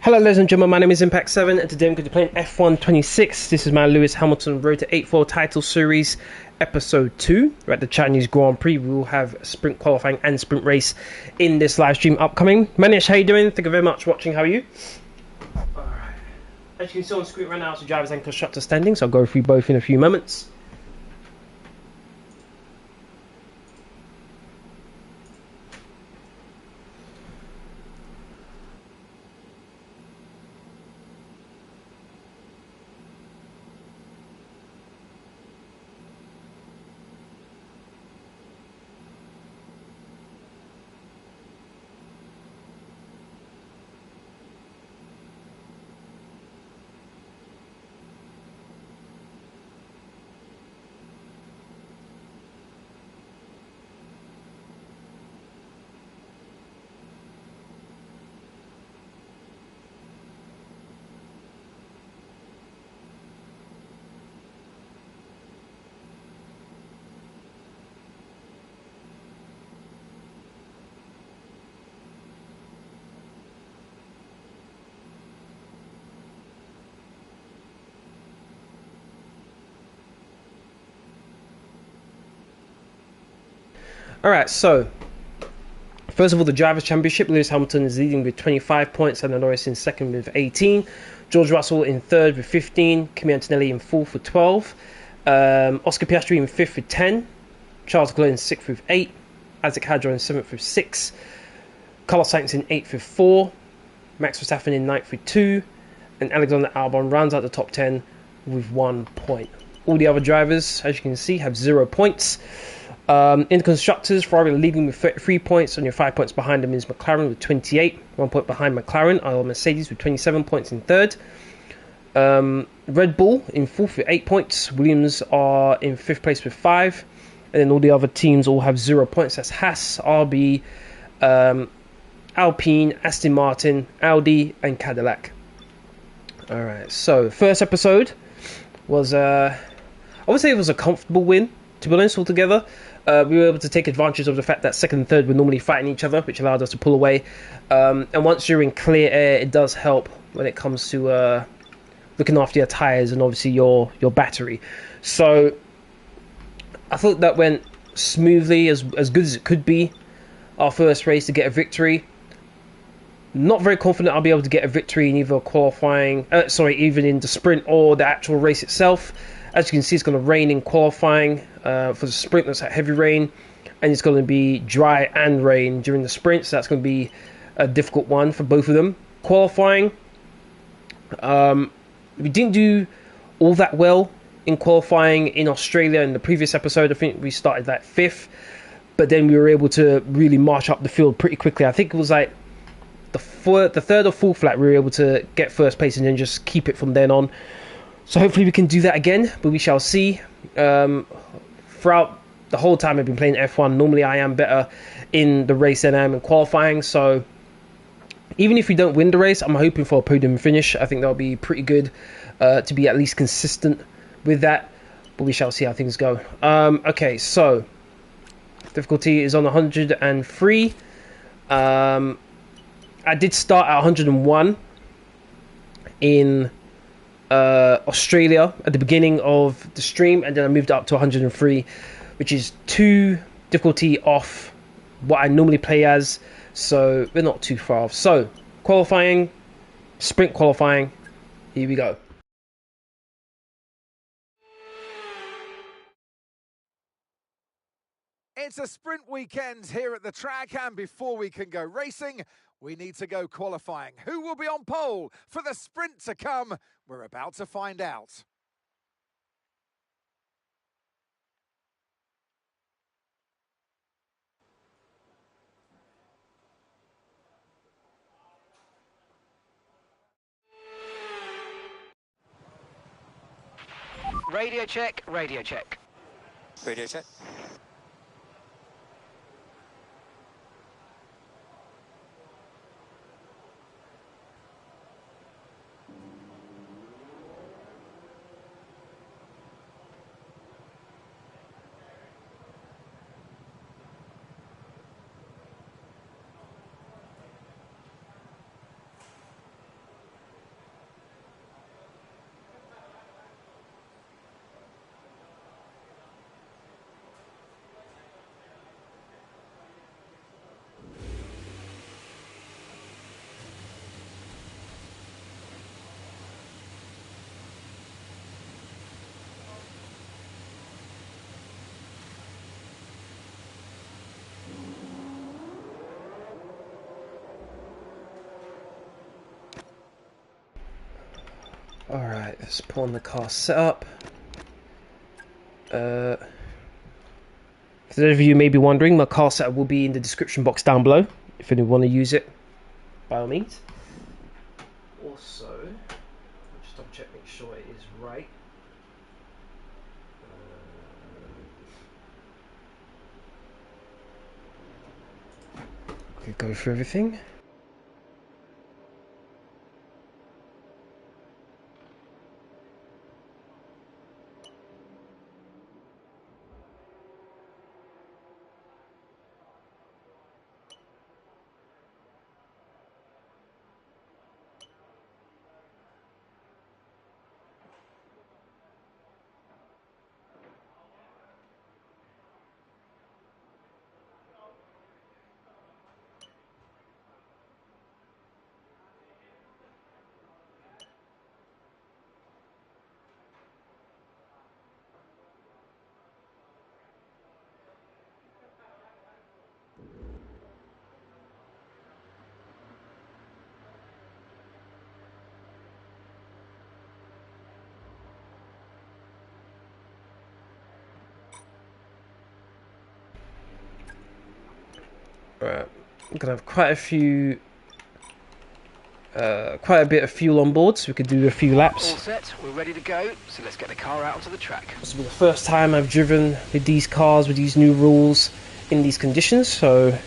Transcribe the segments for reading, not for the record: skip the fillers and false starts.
Hello ladies and gentlemen, my name is Impact7 and today I'm going to be playing F1 26. This is my Lewis Hamilton Road to 8-4 title series episode 2. We're at the Chinese Grand Prix. We will have sprint qualifying and sprint race in this live stream upcoming. Manish, how you doing? Thank you very much for watching. How are you? Alright. As you can see on screen right now, it's the drivers and constructors standing, so I'll go through both in a few moments. Alright, so first of all, the Drivers' Championship, Lewis Hamilton is leading with 25 points, and Norris in second with 18. George Russell in third with 15. Kimi Antonelli in fourth with 12. Oscar Piastri in fifth with 10. Charles Leclerc in sixth with 8. Isaac Hadjar in seventh with 6. Carlos Sainz in eighth with 4. Max Verstappen in ninth with 2. And Alexander Albon rounds out the top 10 with 1 point. All the other drivers, as you can see, have 0 points. In the constructors, Ferrari leading with 33 points. Only 5 points behind them is McLaren with 28. 1 point behind McLaren are Mercedes with 27 points in third. Red Bull in fourth with 8 points. Williams are in fifth place with 5. And then all the other teams all have 0 points. That's Haas, RB, Alpine, Aston Martin, Audi, and Cadillac. Alright, so first episode was, I would say it was a comfortable win, to be honest, altogether. We were able to take advantage of the fact that second and third were normally fighting each other, which allowed us to pull away. And once you're in clear air, it does help when it comes to looking after your tyres and obviously your battery. So I thought that went smoothly, as good as it could be. Our first race to get a victory. Not very confident I'll be able to get a victory in either qualifying, even in the sprint or the actual race itself. As you can see, it's going to rain in qualifying for the sprint. That's at heavy rain, and it's going to be dry and rain during the sprint, so that's going to be a difficult one for both of them. Qualifying, we didn't do all that well in qualifying in Australia. In the previous episode, I think we started like 5th, but then we were able to really march up the field pretty quickly. I think it was like the third or fourth lap we were able to get first place and then just keep it from then on. So hopefully we can do that again, but we shall see. Throughout the whole time I've been playing F1, normally I am better in the race than I am in qualifying. So even if we don't win the race, I'm hoping for a podium finish. I think that'll be pretty good to be at least consistent with that. But we shall see how things go. Okay, so difficulty is on 103. I did start at 101 in Australia at the beginning of the stream, and then I moved up to 103, which is 2 difficulty off what I normally play as, so we're not too far off. So qualifying, sprint qualifying, here we go. It's a sprint weekend here at the track, and before we can go racing, we need to go qualifying. Who will be on pole for the sprint to come? We're about to find out. Radio check, radio check. Radio check. Alright, let's put on the car setup. For those of you who may be wondering, my car setup will be in the description box down below if anyone want to use it, by all means. Also, I'll just double check, make sure it is right. Okay, go through everything. Right, I'm gonna have quite a bit of fuel on board, so we could do a few laps. All set, we're ready to go, so let's get the car out onto the track. This will be the first time I've driven with these cars, with these new rules, in these conditions, so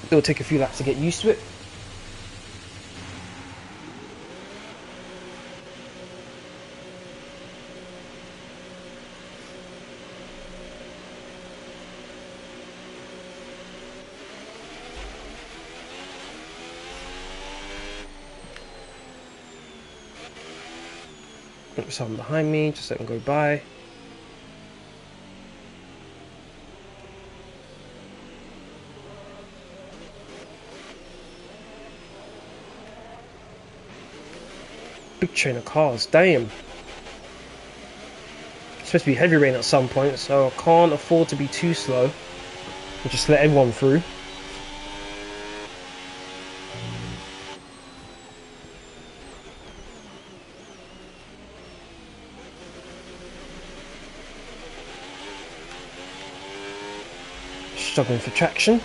it'll take a few laps to get used to it. Someone behind me, just let them go by. Big train of cars, damn. It's supposed to be heavy rain at some point, so I can't afford to be too slow. I'll just let everyone through. Struggling for traction.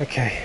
Okay.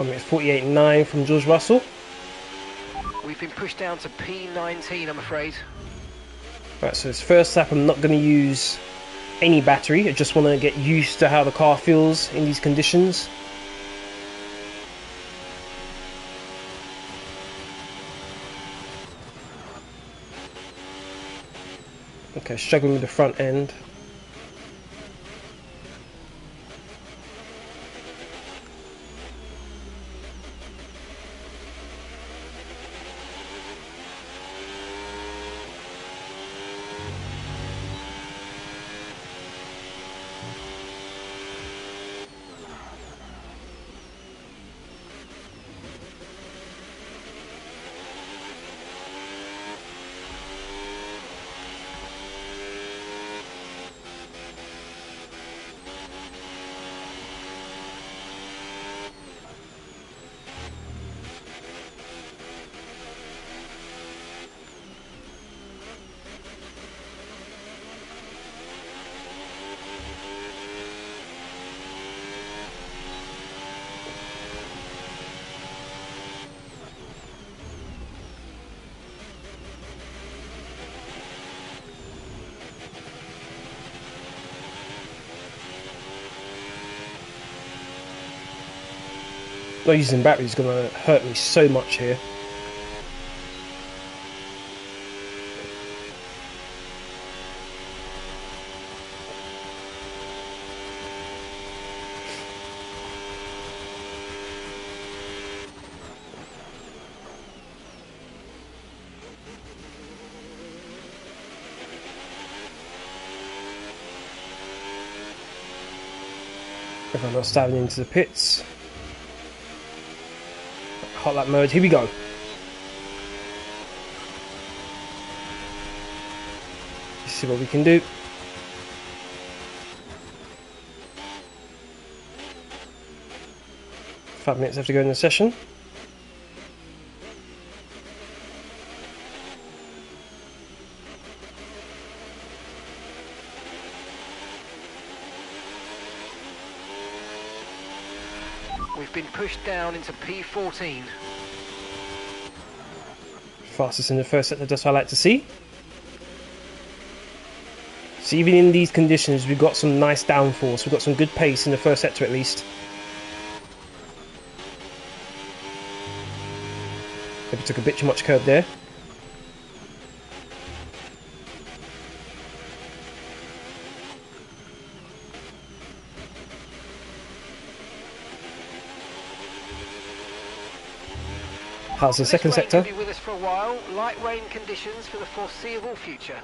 It's 48.9 from George Russell. We've been pushed down to P19, I'm afraid. Right, so this first lap I'm not going to use any battery. I just want to get used to how the car feels in these conditions. Okay, struggling with the front end. Not using battery is going to hurt me so much here. Everyone else diving into the pits. Hot lap mode, here we go. Let's see what we can do. Five minutes left to go in the session. We've been pushed down into P14. Fastest in the first sector, that's what I like to see. So even in these conditions, we've got some nice downforce. We've got some good pace in the first sector at least. Maybe took a bit too much curb there. How's the second sector? Be with us for a while. Light rain conditions for the foreseeable future.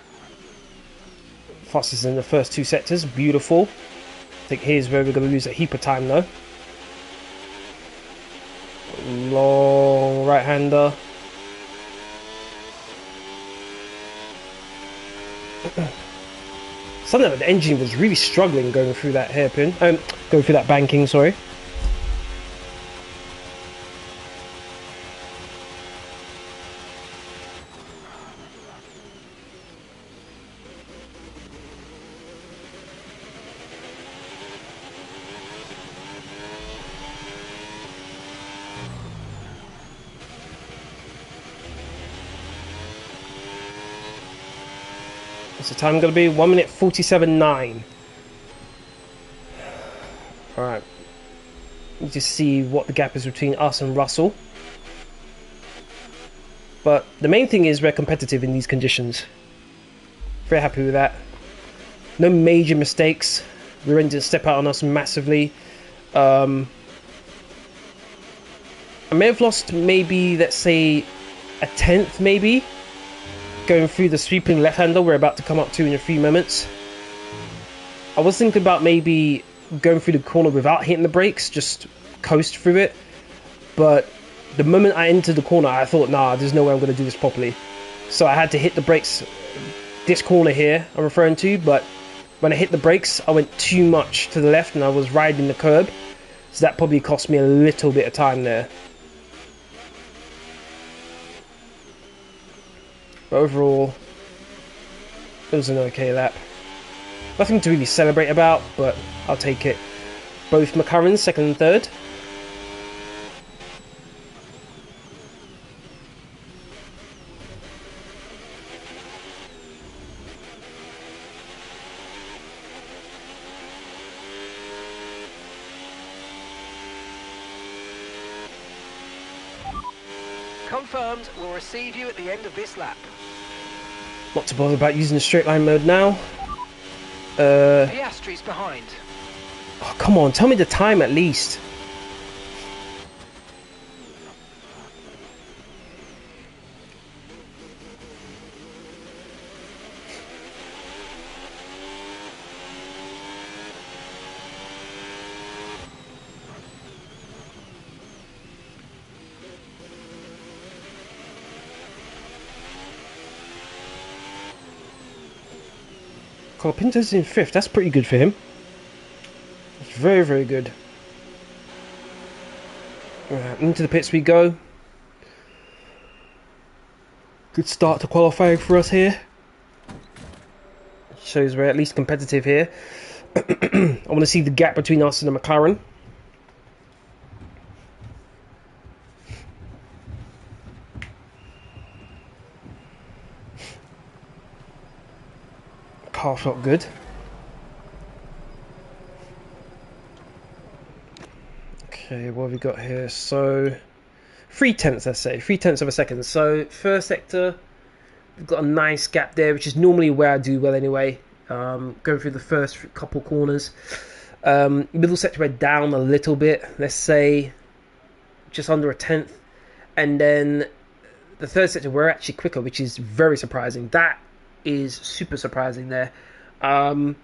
Fastest in the first two sectors, beautiful. I think here's where we're going to lose a heap of time though. Long right-hander. Something like the engine was really struggling going through that hairpin. Going through that banking, sorry. What's the time going to be? 1 minute 47.9. Alright. Need to see what the gap is between us and Russell. But the main thing is we're competitive in these conditions. Very happy with that. No major mistakes. Rear end didn't step out on us massively. I may have lost maybe, let's say, a tenth maybe. Going through the sweeping left-hander we're about to come up to in a few moments. I was thinking about maybe going through the corner without hitting the brakes, just coast through it. But the moment I entered the corner, I thought, nah, there's no way I'm going to do this properly. So I had to hit the brakes, this corner here I'm referring to, but when I hit the brakes, I went too much to the left and I was riding the curb. So that probably cost me a little bit of time there. But overall, it was an okay lap. Nothing to really celebrate about, but I'll take it. Both McLarens, second and third. Confirmed, we'll receive you at the end of this lap. Not to bother about using the straight line mode now. Piastri's behind. Oh, come on, tell me the time at least. Colapinto's in fifth. That's pretty good for him. That's very, very good. Right, into the pits we go. Good start to qualifying for us here. Shows we're at least competitive here. I want to see the gap between us and the McLaren. Car felt good. Okay. Okay, what have we got here? So 3/10, let's say 3/10 of a second. So first sector, we've got a nice gap there, which is normally where I do well anyway. Going through the first couple corners. Middle sector went down a little bit, let's say just under a tenth, and then the third sector we're actually quicker, which is very surprising. That is super surprising there. But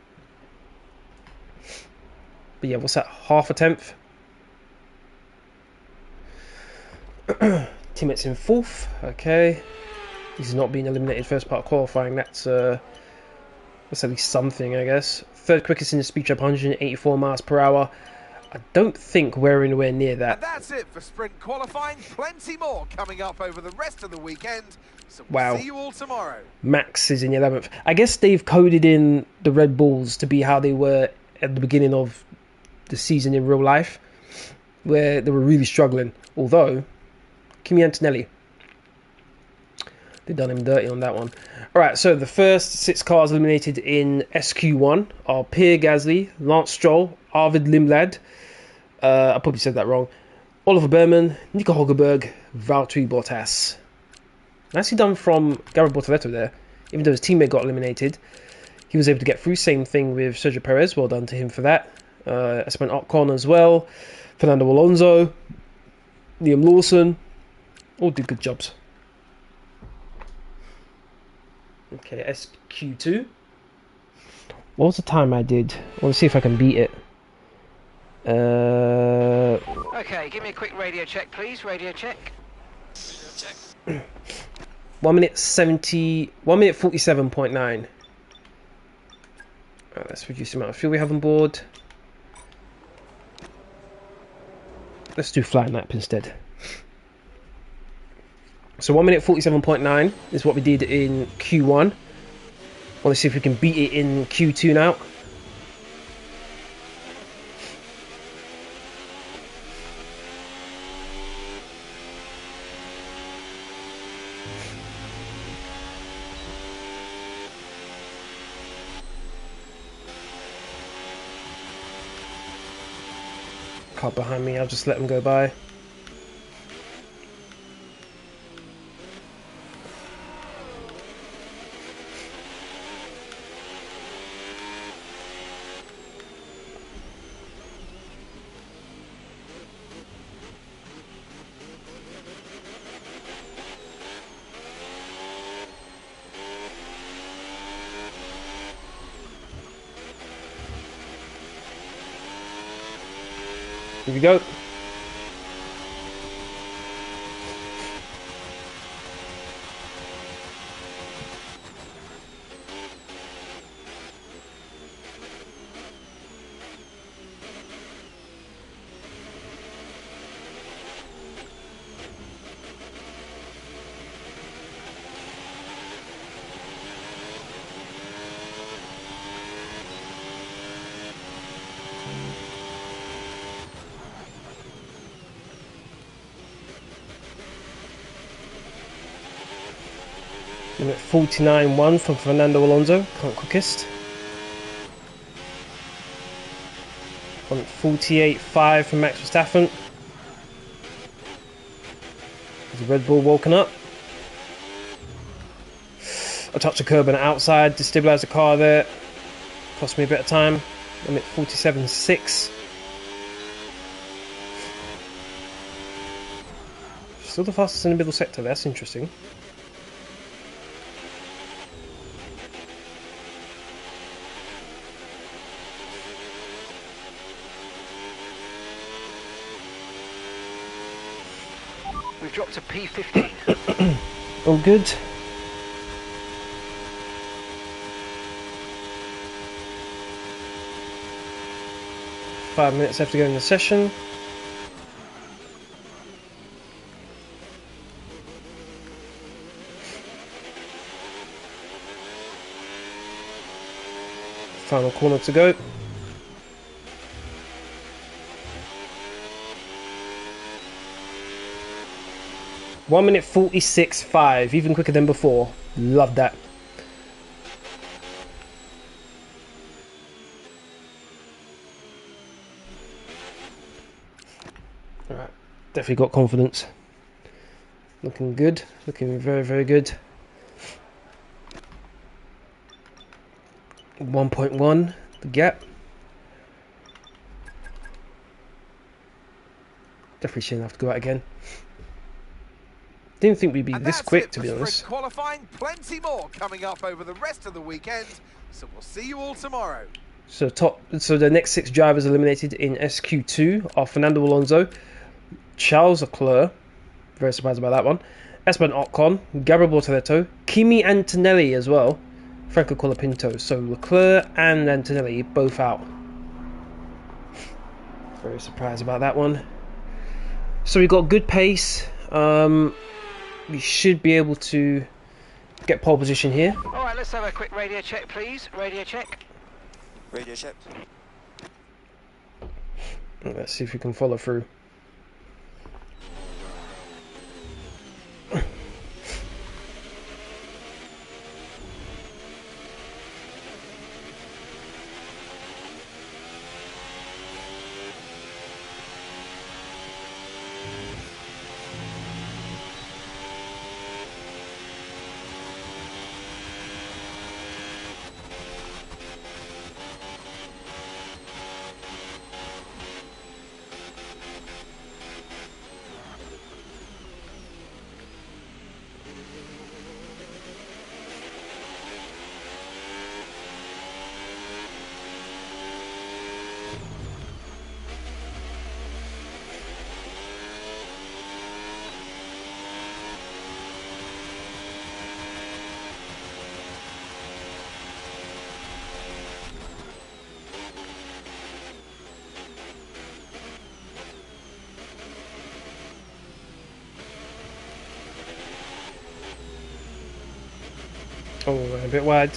yeah, what's that? Half a tenth. Teammates in fourth. Okay, he's not being eliminated first part of qualifying. That's at least something, I guess. Third quickest in the speed trap, 184 miles per hour. I don't think we're anywhere near that. And that's it for sprint qualifying. Plenty more coming up over the rest of the weekend. So we'll Wow. see you all tomorrow. Max is in 11th. I guess they've coded in the Red Bulls to be how they were at the beginning of the season in real life, where they were really struggling. Although, Kimi Antonelli, they've done him dirty on that one. Alright, so the first 6 cars eliminated in SQ1 are Pierre Gasly, Lance Stroll, Arvid Limlad, I probably said that wrong, Oliver Behrman, Nico Hulkenberg, Valtteri Bottas. Nicely done from Gareth Bortoleto there. Even though his teammate got eliminated, he was able to get through. Same thing with Sergio Perez. Well done to him for that. Esteban Ocon as well. Fernando Alonso, Liam Lawson, all did good jobs. Okay, SQ2. What was the time I did? I want to see if I can beat it. Okay, give me a quick radio check, please. Radio check. 1 minute 47.9. Alright, let's reduce the amount of fuel we have on board. Let's do flat nap instead. So 1 minute 47.9 is what we did in Q1. Want to see if we can beat it in Q2 now. Car behind me, I'll just let them go by. Here we go. Minute 49.1 from Fernando Alonso, current quickest. 48.5 from Max Verstappen. There's a Red Bull woken up. I touched the curb on the outside, destabilised the car there. Cost me a bit of time. I'm at 47.6. Still the fastest in the middle sector, that's interesting. We've dropped to P15. All good. Five minutes left to go in the session. Final corner to go. One minute 46.5, even quicker than before. Love that. Alright, definitely got confidence. Looking good, looking very, very good. 1.1, the gap. Definitely shouldn't have to go out again. Didn't think we'd be And this that's quick, it to for be sprint honest. qualifying. Plenty more coming up over the rest of the weekend. So we'll see you all tomorrow. So the next 6 drivers eliminated in SQ2 are Fernando Alonso, Charles Leclerc, very surprised about that one, Esteban Ocon, Gabriel Bortoleto, Kimi Antonelli as well, Franco Colapinto. So Leclerc and Antonelli both out. Very surprised about that one. So we got good pace. We should be able to get pole position here. Alright, let's have a quick radio check, please. Radio check. Radio check. Let's see if we can follow through. Oh, a bit wide.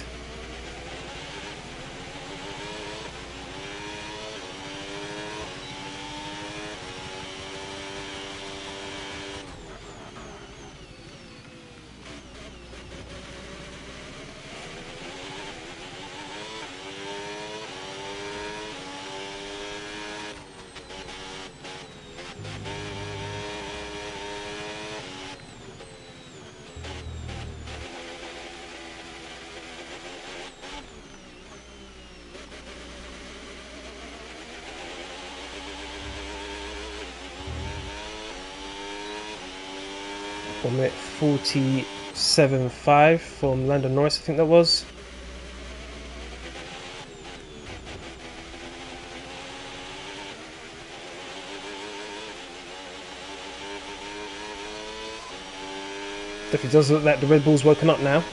One minute 47.5 from Lando Norris, I think that was. Definitely does look like the Red Bull's woken up now.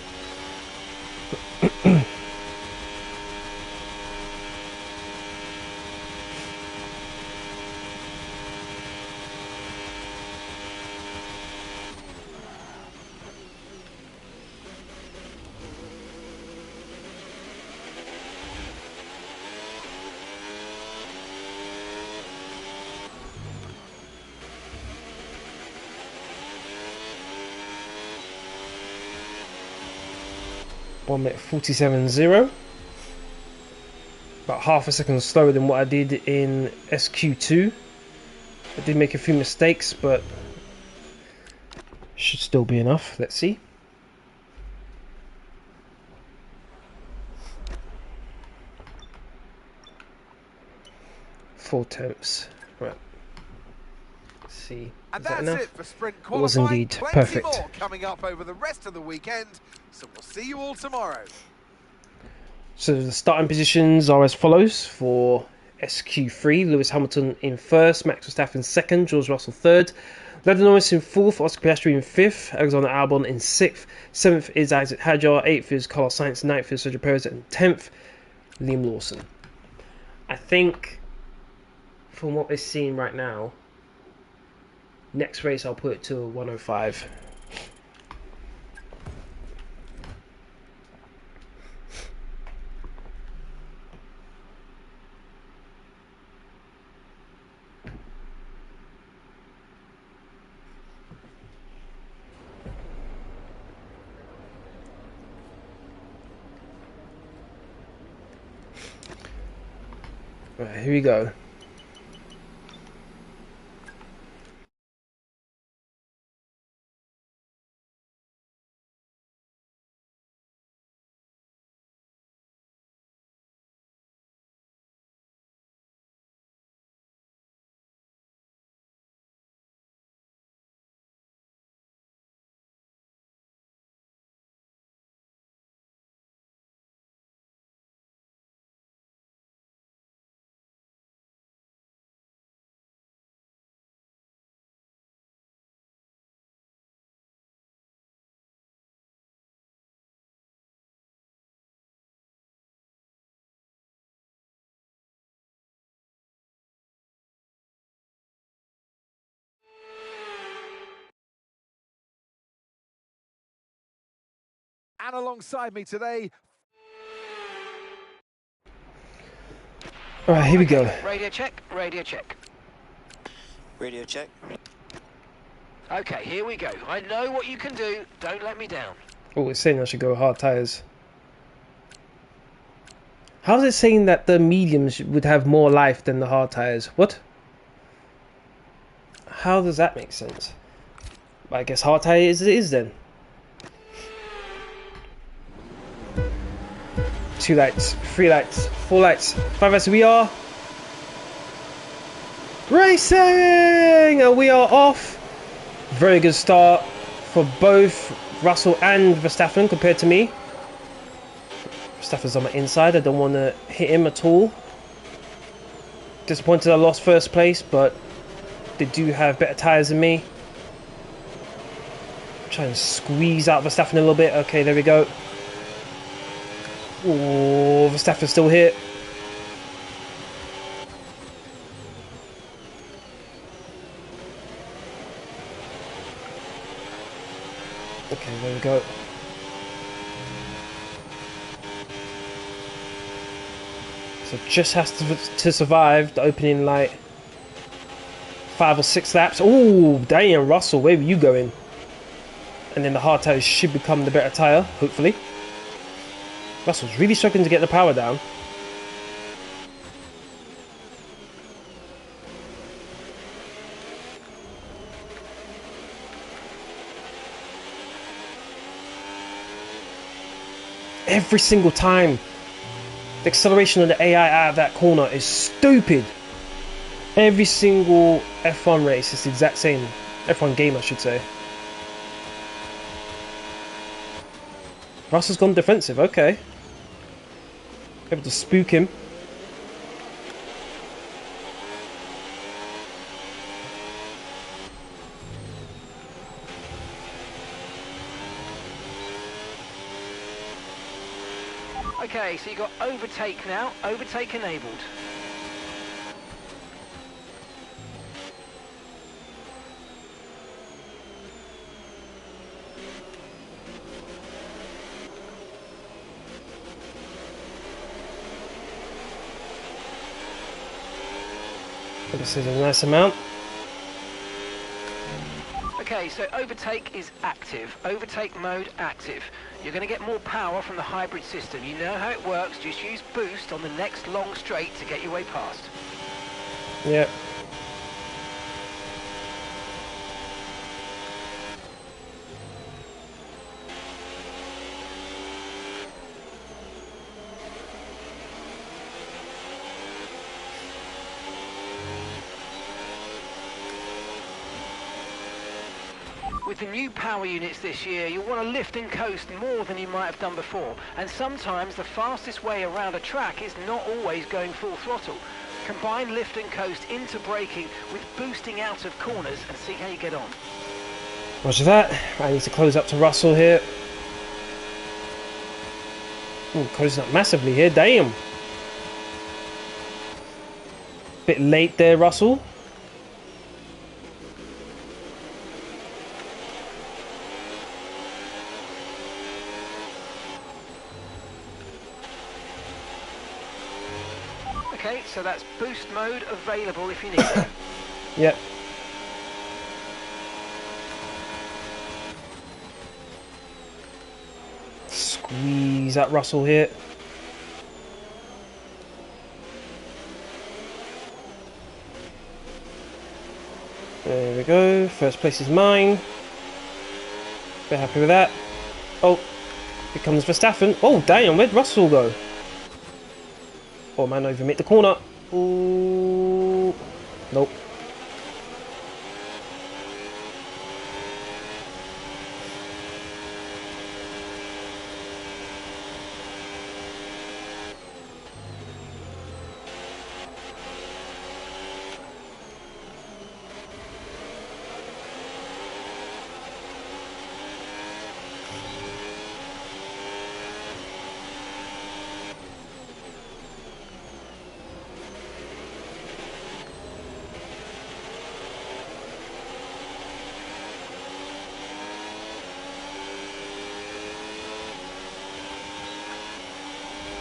1 minute 47.0. About half a second slower than what I did in SQ2. I did make a few mistakes, but should still be enough. Let's see. Four tenths. Right. Let's see. And Is that that's enough? it for sprint It was qualifying. indeed Plenty perfect. more coming up over the rest of the weekend. So we'll see you all tomorrow. So the starting positions are as follows for SQ3. Lewis Hamilton in first, Max Verstappen second, George Russell third, Lando Norris in fourth, Oscar Piastri in fifth, Alexander Albon in sixth, seventh is Isaac Hadjar, eighth is Carlos Sainz, ninth is Sergio Perez, and 10th, Liam Lawson. I think from what we're seeing right now, next race I'll put it to 105. Right, here we go. And alongside me today... Alright, here we go. Radio check, radio check. Radio check. Okay, here we go. I know what you can do. Don't let me down. Oh, it's saying I should go hard tyres. How is it saying that the mediums would have more life than the hard tyres? What? How does that make sense? I guess hard tyres it is then. 2 lights, 3 lights, 4 lights, 5 lights. We are racing, and we are off. Very good start for both Russell and Verstappen compared to me. Verstappen's on my inside. I don't want to hit him at all. Disappointed I lost first place, but they do have better tyres than me. Try and squeeze out Verstappen a little bit. Okay, there we go. Oh, Verstappen's still here. Okay, there we go. So just has to survive the opening like 5 or 6 laps. Oh, damn, Russell, where were you going? And then the hard tyres should become the better tyre, hopefully. Russell's really struggling to get the power down. Every single time, the acceleration of the AI out of that corner is stupid. Every single F1 race is the exact same. F1 game, I should say. Russell's gone defensive, okay. Able to spook him. Okay, so you got overtake now. Overtake enabled. This is a nice amount. Okay, so overtake is active. Overtake mode active. You're going to get more power from the hybrid system. You know how it works. Just use boost on the next long straight to get your way past. Yep. With the new power units this year, you'll want to lift and coast more than you might have done before. And sometimes the fastest way around a track is not always going full throttle. Combine lift and coast into braking with boosting out of corners and see how you get on. Roger that. I need to close up to Russell here. Ooh, closing up massively here. Damn. Bit late there, Russell. Okay, so that's boost mode available if you need it. Yep. Squeeze that Russell here. There we go. First place is mine. Very happy with that. Oh, here comes Verstappen. Oh, damn, where'd Russell go? Oh, man, not even make the corner. Ooh. Nope.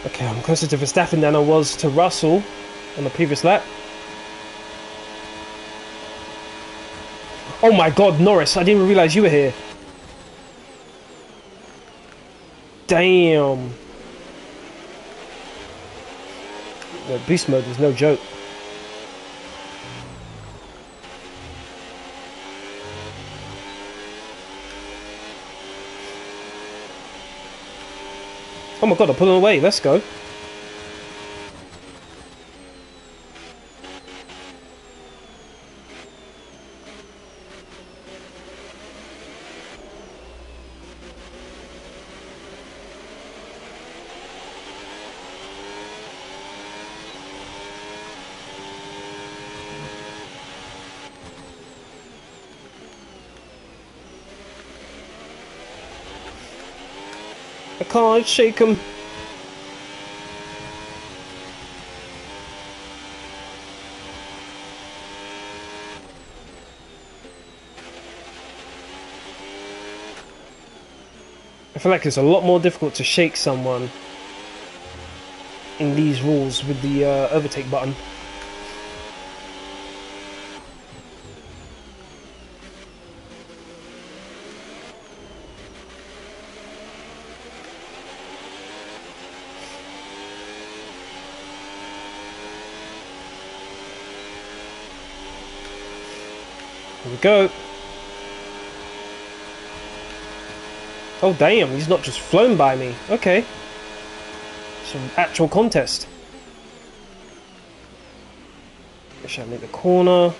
Okay, I'm closer to Verstappen than I was to Russell on the previous lap. Oh my god, Norris, I didn't even realise you were here. Damn. The beast mode is no joke. Oh my god, I'm pulling away, let's go. I can't shake him. I feel like it's a lot more difficult to shake someone in these rules with the overtake button. Here we go. Oh damn, he's not just flown by me. Okay. It's an actual contest. Shall I make the corner?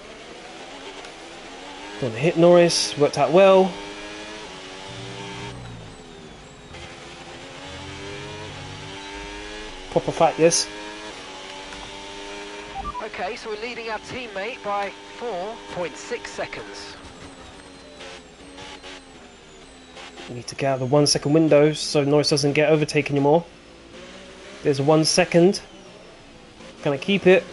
Don't hit Norris. Worked out well. Proper fight, yes. Okay, so we're leading our teammate by 4.6 seconds. We need to get out of the 1 second window so Norris doesn't get overtaken anymore. There's 1 second. Gonna keep it.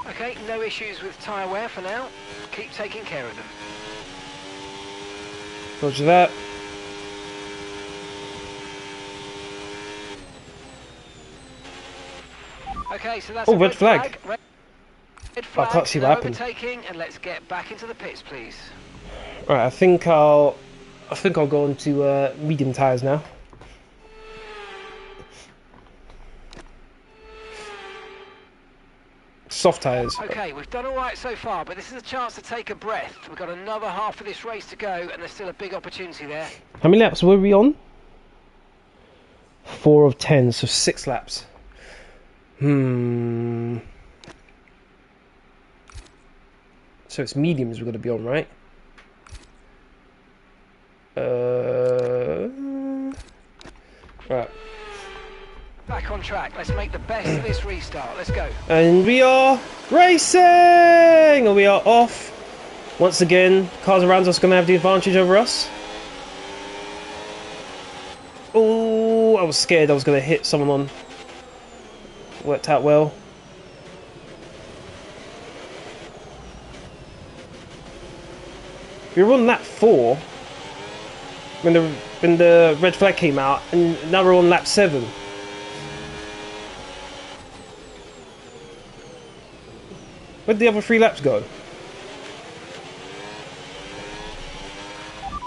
Okay, no issues with tyre wear for now. Keep taking care of them. Roger that. Okay, so that's Oh, a red flag. Red I flag. can't see no what happened. overtaking, and let's get back into the pits, please. Right, I think I'll go on to medium tyres now. Soft tyres. Okay, we've done all right so far, but this is a chance to take a breath. We've got another half of this race to go, and there's still a big opportunity there. How many laps were we on? 4 of 10, so 6 laps. So it's mediums we're going to be on, right? Right. Back on track. Let's make the best of this restart. Let's go. And we are racing! And we are off. Once again, cars around us are going to have the advantage over us. Oh, I was scared I was going to hit someone on. Worked out well. We were on lap 4 when the red flag came out, and now we're on lap 7. Where'd the other 3 laps go?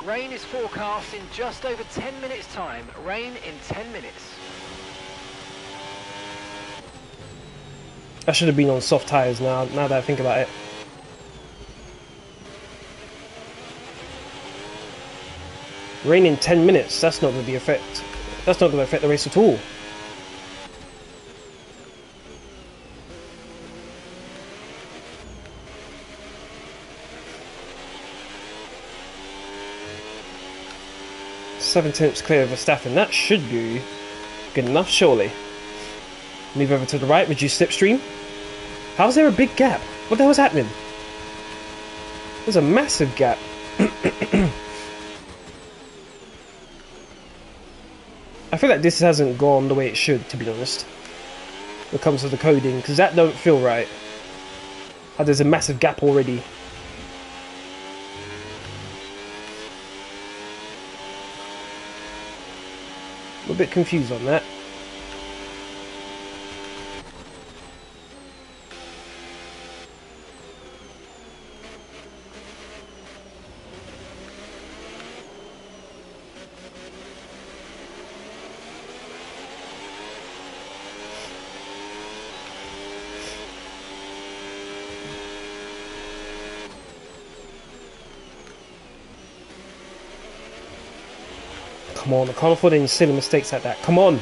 Rain is forecast in just over 10 minutes' time. Rain in 10 minutes. I should have been on soft tyres now that I think about it. Rain in 10 minutes, that's not going to affect the race at all. Seven tenths clear of Verstappen. That should be good enough, surely. Move over to the right, reduce slipstream. How's there a big gap? What the hell is happening? There's a massive gap. I feel like this hasn't gone the way it should, to be honest. when it comes to the coding, because that don't feel right. Oh, there's a massive gap already. I'm a bit confused on that. Come on, I can't afford any silly mistakes like that. Come on.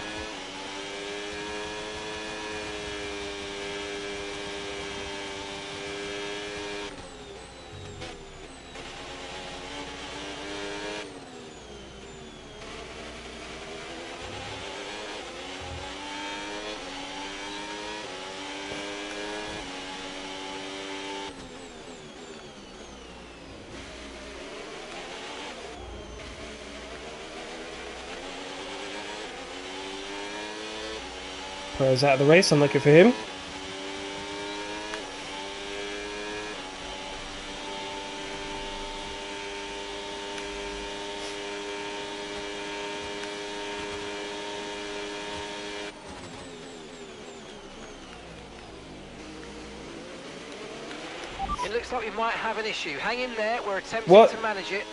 Perez out of the race, I'm looking for him. It looks like we might have an issue. Hang in there, we're attempting to manage it.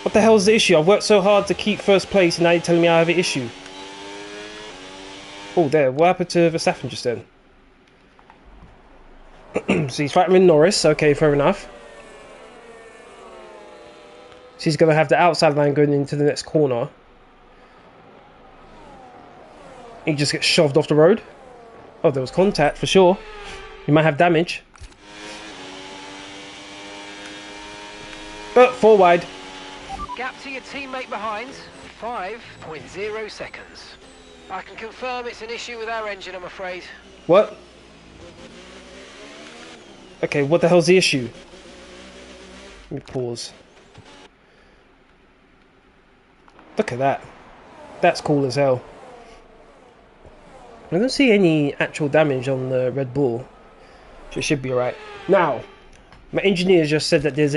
What the hell's the issue? I've worked so hard to keep first place and now you're telling me I have an issue. Oh, there. What happened to Verstappen just then? So he's fighting with Norris. Okay, fair enough. So he's going to have the outside line going into the next corner. He just gets shoved off the road. Oh, there was contact for sure. He might have damage. But 4 wide. Gap to your teammate behind, 5.0 seconds. I can confirm it's an issue with our engine, I'm afraid. What? Okay, what the hell's the issue? Let me pause. Look at that. That's cool as hell. I don't see any actual damage on the Red Bull. So it should be alright. Now, my engineer just said that there's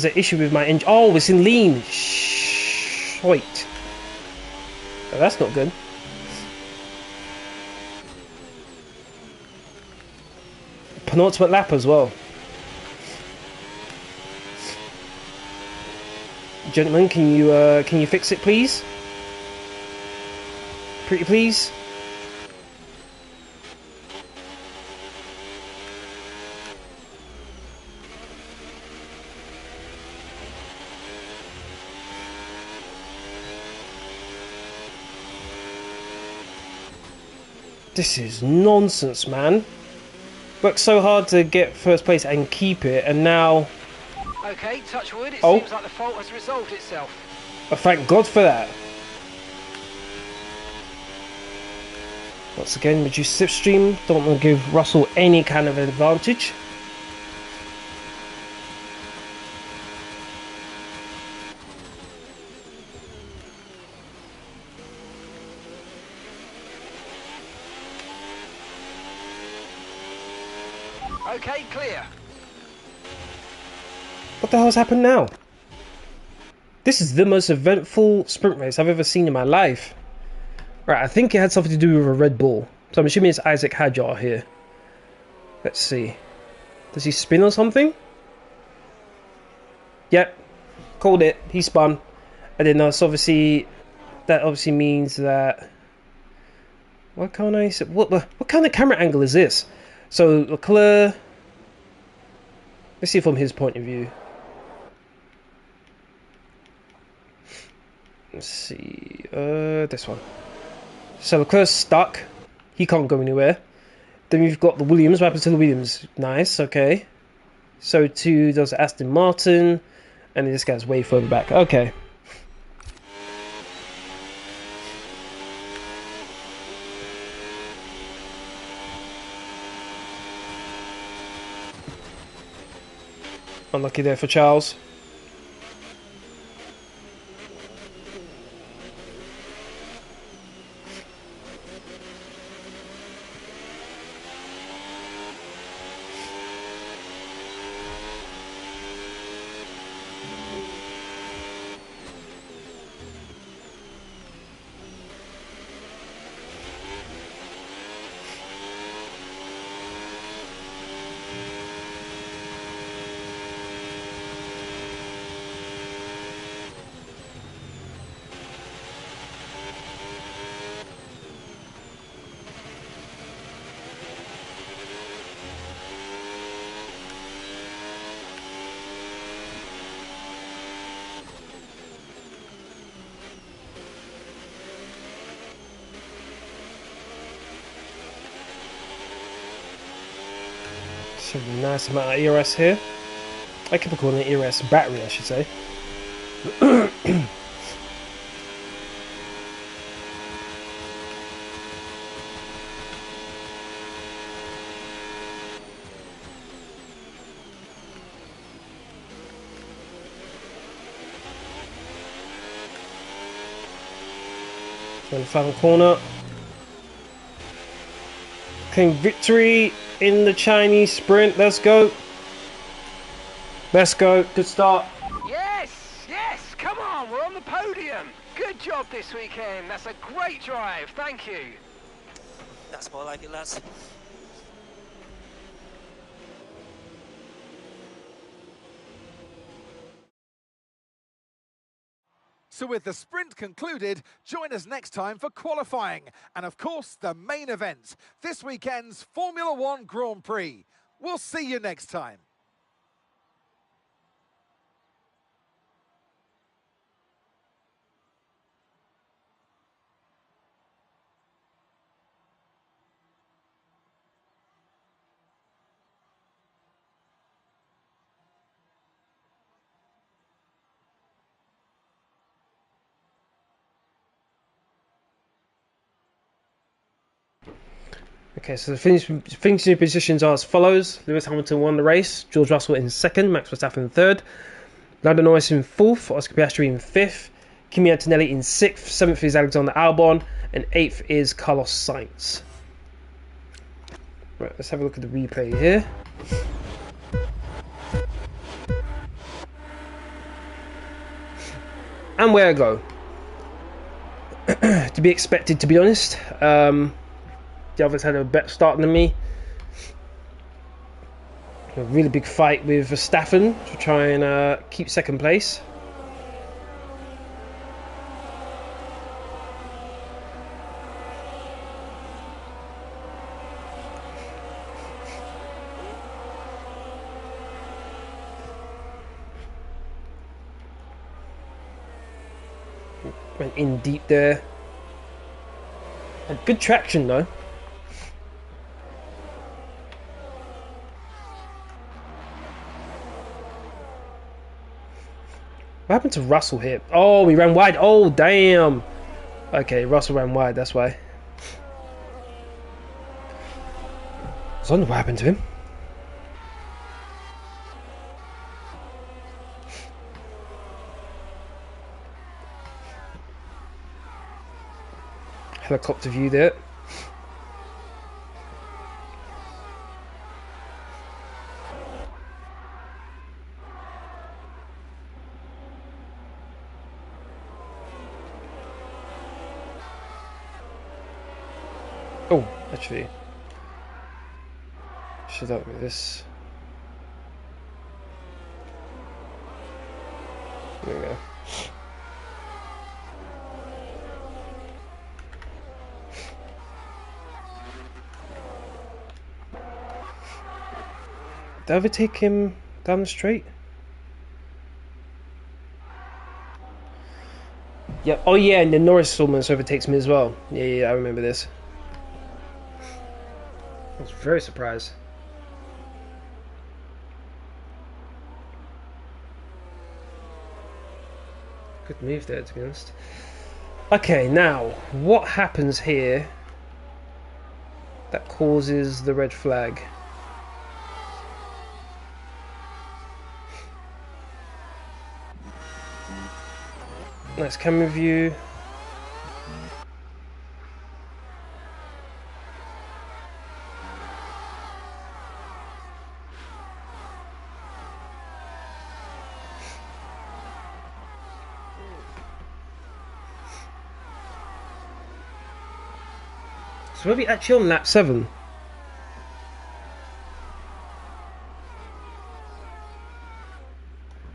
an issue with my engine. Oh, it's in lean. Shh. Wait. Oh, that's not good. Penultimate lap as well. Gentlemen, can you fix it, please? Pretty please. This is nonsense, man. Worked so hard to get first place and keep it, and now... Okay, touch wood, it seems like the fault has resolved itself. Oh, thank God for that. Once again, reduce slipstream. Don't want to give Russell any kind of advantage. Okay, clear. What the hell's happened now? This is the most eventful sprint race I've ever seen in my life. Right, I think it had something to do with a Red Bull. So I'm assuming it's Isaac Hadjar here. Let's see. Does he spin or something? Yep. Called it. He spun. And then that obviously means that... What can't I say? What kind of camera angle is this? So Leclerc... Let's see from his point of view. Let's see. This one. So Leclerc's stuck. He can't go anywhere. Then we've got the Williams. What happens to the Williams? Nice, okay. So too does Aston Martin. And this guy's way further back. Okay. Unlucky there for Charles. Should be a nice amount of ERS here. I keep calling it ERS battery, I should say. In the final corner. Clean victory in the Chinese sprint. Let's go. Let's go. Good start. Yes, yes, come on, we're on the podium. Good job this weekend. That's a great drive. Thank you. That's more like it, lads. So with the sprint concluded, join us next time for qualifying and of course the main event, this weekend's Formula One Grand Prix. We'll see you next time. Okay, so the finishing positions are as follows. Lewis Hamilton won the race, George Russell in second, Max Verstappen in third, Lando Norris in fourth, Oscar Piastri in fifth, Kimi Antonelli in sixth, seventh is Alexander Albon, and eighth is Carlos Sainz. Right, let's have a look at the replay here. And where I go. To be expected, to be honest. The others had a better start than me. A really big fight with Verstappen to try and keep second place. Went in deep there. Had good traction though. What happened to Russell here? Oh, he ran wide. Oh, damn. Okay, Russell ran wide. That's why. I was wondering what happened to him. Helicopter view there. Oh, actually, should that be this? There we go. Did I overtake him down the straight? Yeah. Oh yeah, and then Norris almost overtakes me as well. Yeah, I remember this. I was very surprised. Good move there, to be honest. Okay, now, what happens here that causes the red flag? Nice camera view. So are we actually on lap 7?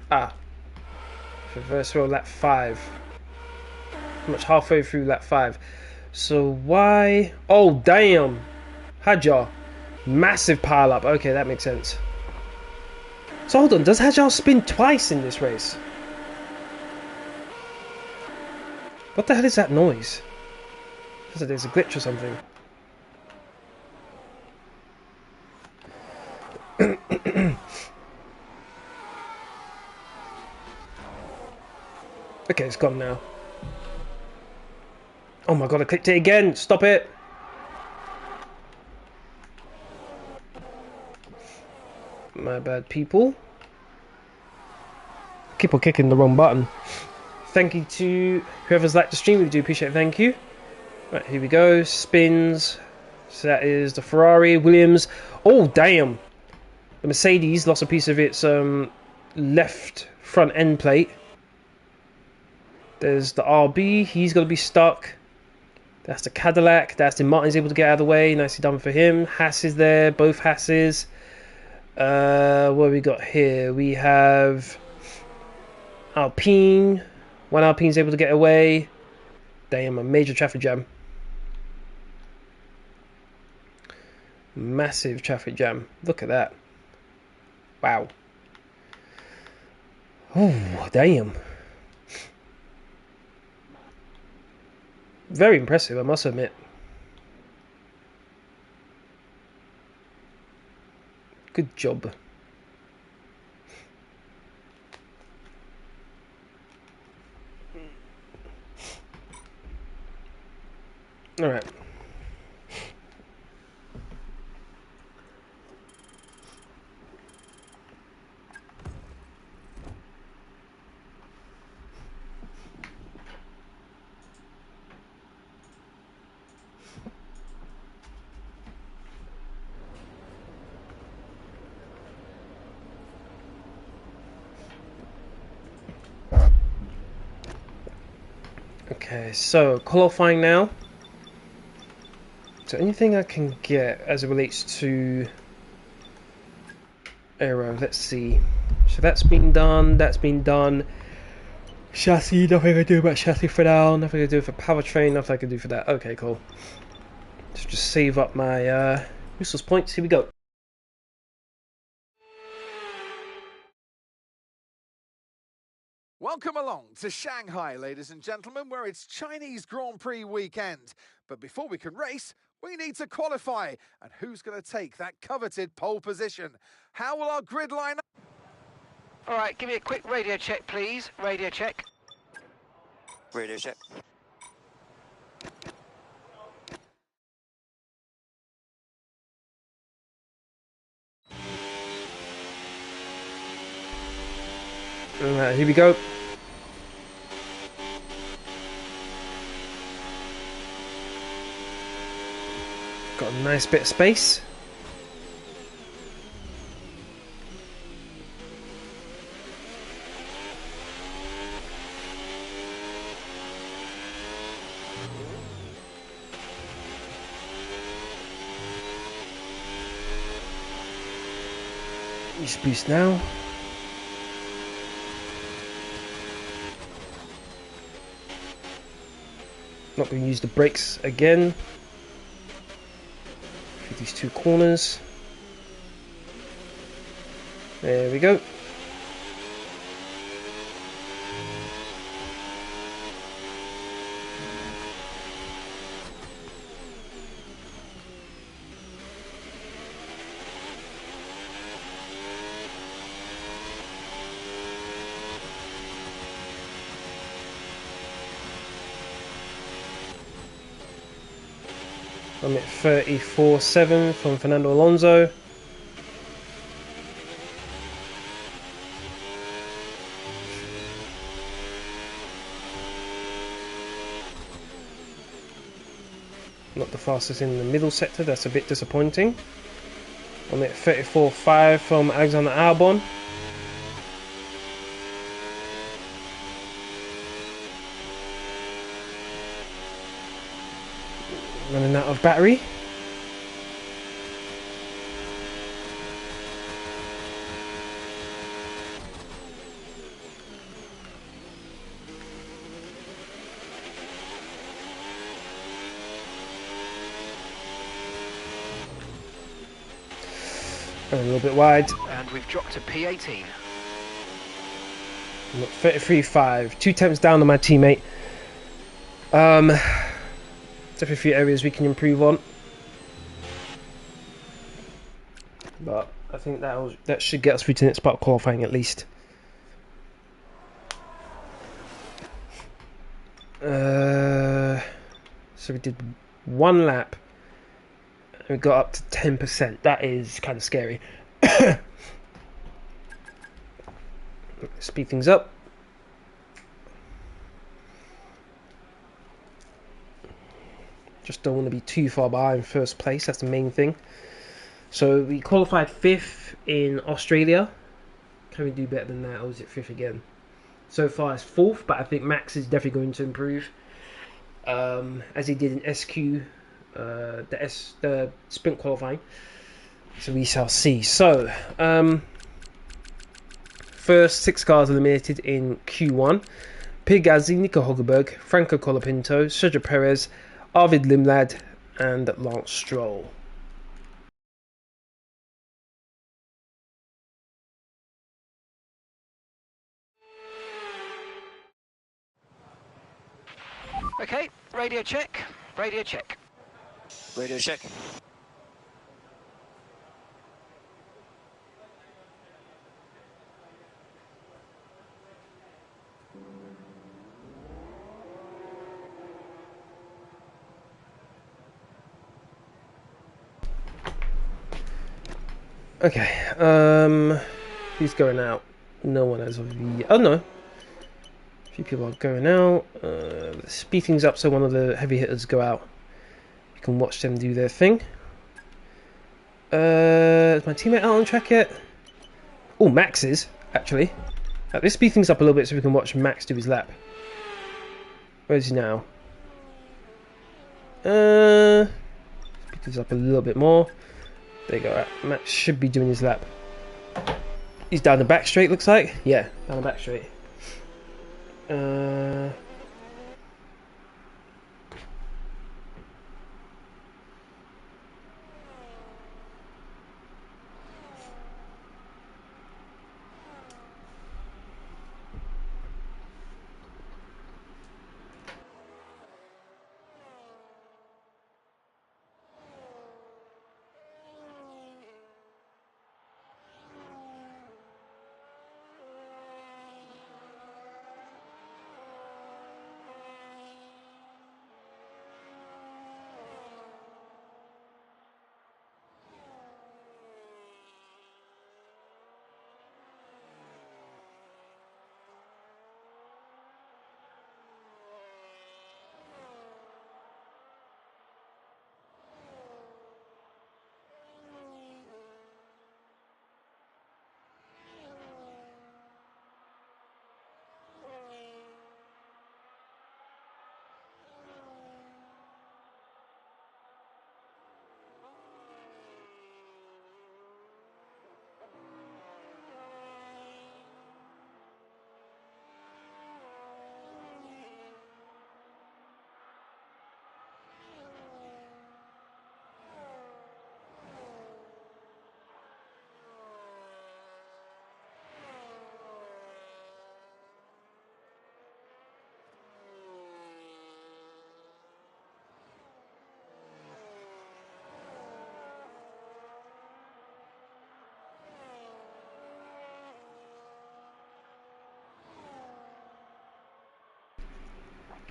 Ah. Reverse roll lap 5. Pretty much halfway through lap 5. So why... Oh, damn. Hadjar. Massive pile up. Okay, that makes sense. So hold on. Does Hadjar spin twice in this race? What the hell is that noise? Feels like there's a glitch or something. Okay, it's gone now. Oh my god, I clicked it again. Stop it. My bad, people. Keep on kicking the wrong button. Thank you to whoever's liked the stream. We do appreciate it. Thank you. Right, here we go. Spins. So that is the Ferrari. Williams. Oh, damn. The Mercedes lost a piece of its left front end plate. There's the RB. He's going to be stuck. That's the Cadillac. That's the Martin's able to get out of the way. Nicely done for him. Haas is there. Both Haas's. What have we got here? We have Alpine. One Alpine's able to get away. Damn, a major traffic jam. Massive traffic jam. Look at that. Wow. Oh, damn. Very impressive, I must admit. Good job. All right. Okay, so qualifying now. So anything I can get as it relates to Aero, let's see. So that's been done, that's been done. Chassis, nothing I can do about chassis for now, nothing I can do for powertrain, nothing I can do for that. Okay, cool. Let's just save up my resource points, here we go. Welcome along to Shanghai, ladies and gentlemen, where it's Chinese Grand Prix weekend. But before we can race, we need to qualify. And who's going to take that coveted pole position? How will our grid line up? All right, give me a quick radio check, please. Radio check. Radio check. Alright, here we go. Got a nice bit of space. Use boost now. Not going to use the brakes again for these two corners. There we go. I'm at 34.7 from Fernando Alonso. Not the fastest in the middle sector, that's a bit disappointing. I'm at 34.5 from Alexander Albon. Running out of battery. And a little bit wide. And we've dropped to P18. I'm at 33.5. 2 tenths down on my teammate. Definitely a few areas we can improve on, but I think that should get us through to the next part of qualifying at least. So we did one lap and we got up to 10%. That is kind of scary. Speed things up. Just don't want to be too far behind first place. That's the main thing. So we qualified 5th in Australia. Can we do better than that, or is it 5th again? So far it's 4th, but I think Max is definitely going to improve, as he did in SQ, the sprint qualifying. So we shall see. So first 6 cars eliminated in Q1: Pierre Gasly, Nico Hulkenberg, Franco Colapinto, Sergio Perez, Arvid Limlad, and Lance Stroll. Okay, radio check, radio check. Radio check. Okay, who's going out? No one as of the... Oh no, a few people are going out. Let's speed things up so one of the heavy hitters go out. You can watch them do their thing. Is my teammate out on track yet? Oh, Max is, actually. Let's speed things up a little bit so we can watch Max do his lap. Where is he now? Speed things up a little bit more. There you go. Max should be doing his lap. He's down the back straight, looks like. Yeah, down the back straight.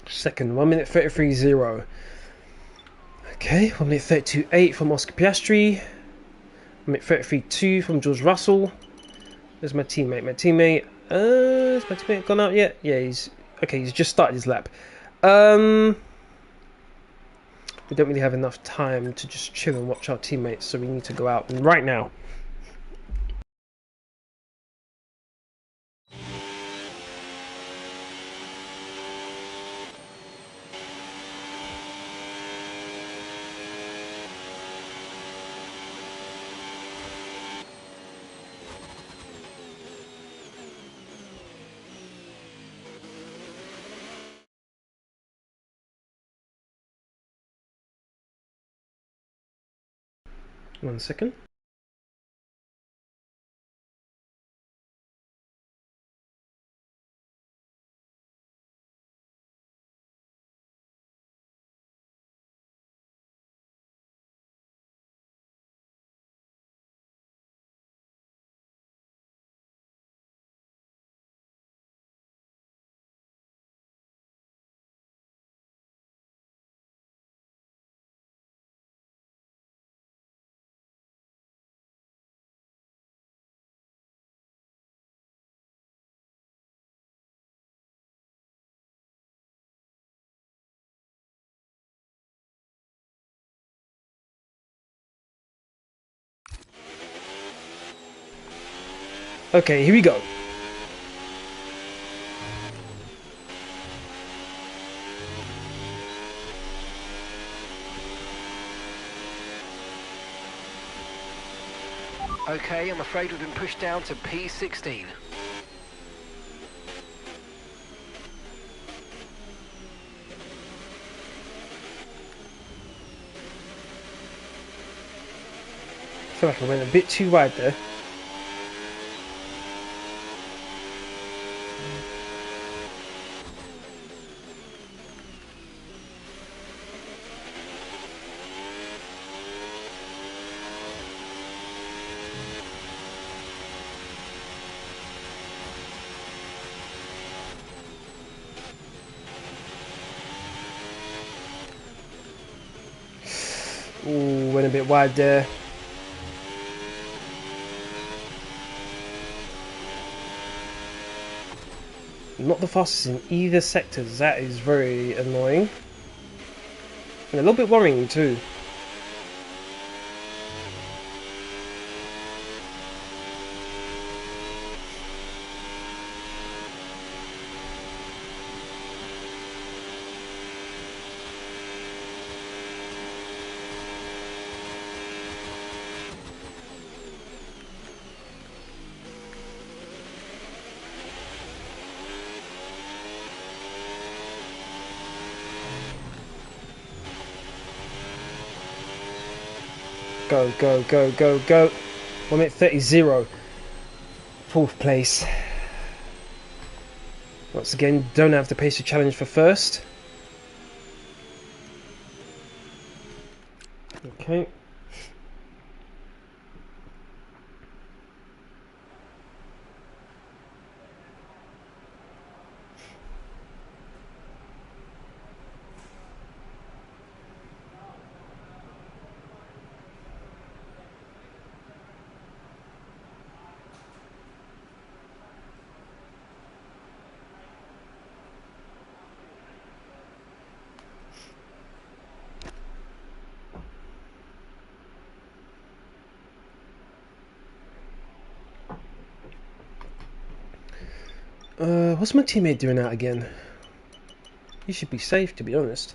Second, 1 minute 33.0. Okay, 1 minute 32.8 from Oscar Piastri. 1 minute 33.2 from George Russell. There's my teammate. Has my teammate gone out yet? Yeah, he's just started his lap. We don't really have enough time to just chill and watch our teammates, so we need to go out right now. One second. Okay, here we go. Okay, I'm afraid we've been pushed down to P16. I feel like I went a bit too wide there. Ooh, went a bit wide there. Not the fastest in either sectors. That is very annoying. And a little bit worrying too. Go, go, go, go, go. 1 minute 30.0. 4th place. Once again, don't have to pace the challenge for first. Okay. What's my teammate doing out again? He should be safe, to be honest.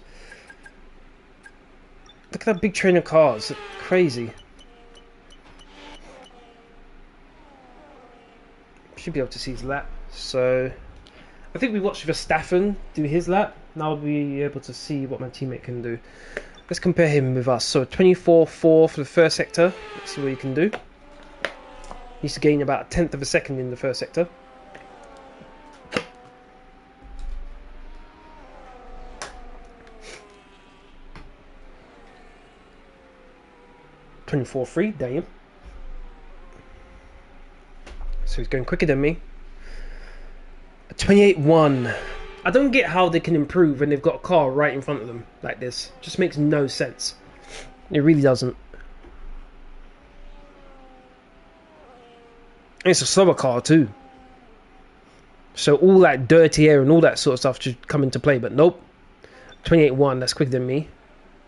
Look at that big train of cars. Crazy. Should be able to see his lap. So, I think we watched Verstappen do his lap. Now we'll be able to see what my teammate can do. Let's compare him with us. So, 24.4 for the first sector. Let's see what he can do. He needs to gain about 1/10 of a second in the first sector. .24.3, damn. So he's going quicker than me. 28.1. I don't get how they can improve when they've got a car right in front of them like this. Just makes no sense. It really doesn't. And it's a slower car too. So all that dirty air and all that sort of stuff should come into play, but nope. 28.1, that's quicker than me.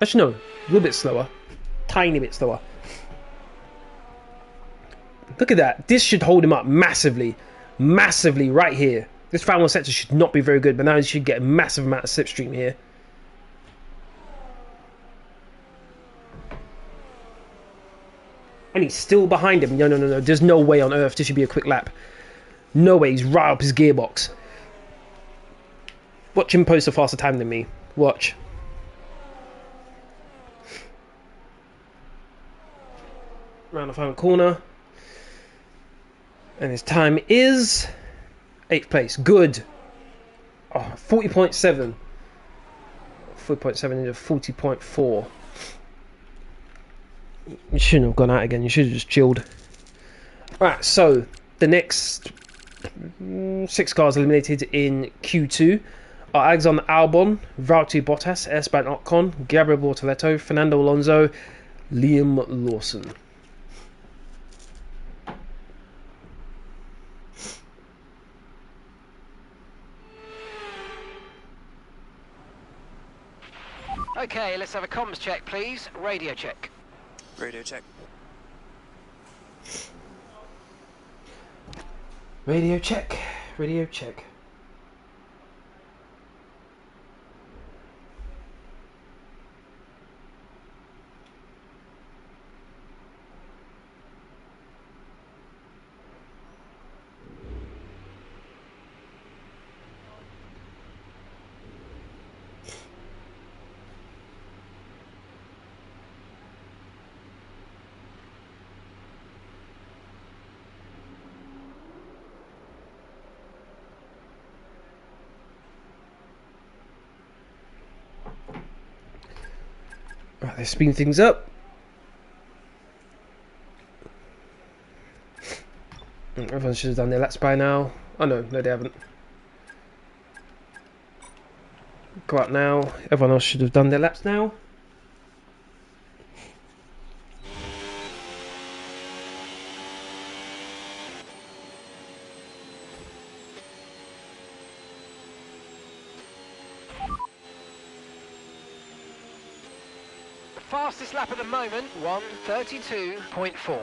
Actually no, a little bit slower. Tiny bit slower. Look at that. This should hold him up massively. Massively right here. This final sector should not be very good, but now he should get a massive amount of slipstream here. And he's still behind him. No, no, no, no. There's no way on earth this should be a quick lap. No way. He's right up his gearbox. Watch him post a faster time than me. Watch. Round the final corner. And his time is 8th place. Good. Oh, 40.7. 40.7 into 40.4. You shouldn't have gone out again. You should have just chilled. Right, so the next 6 cars eliminated in Q2 are Alexander Albon, Valtteri Bottas, Esteban Ocon, Gabriel Bortoleto, Fernando Alonso, Liam Lawson. Okay, let's have a comms check, please. Radio check. Radio check. Radio check. Radio check. Right, let's speed things up. Everyone should have done their laps by now. Oh no, they haven't. Go out now. Everyone else should have done their laps now. Fastest lap at the moment, 1:32.4.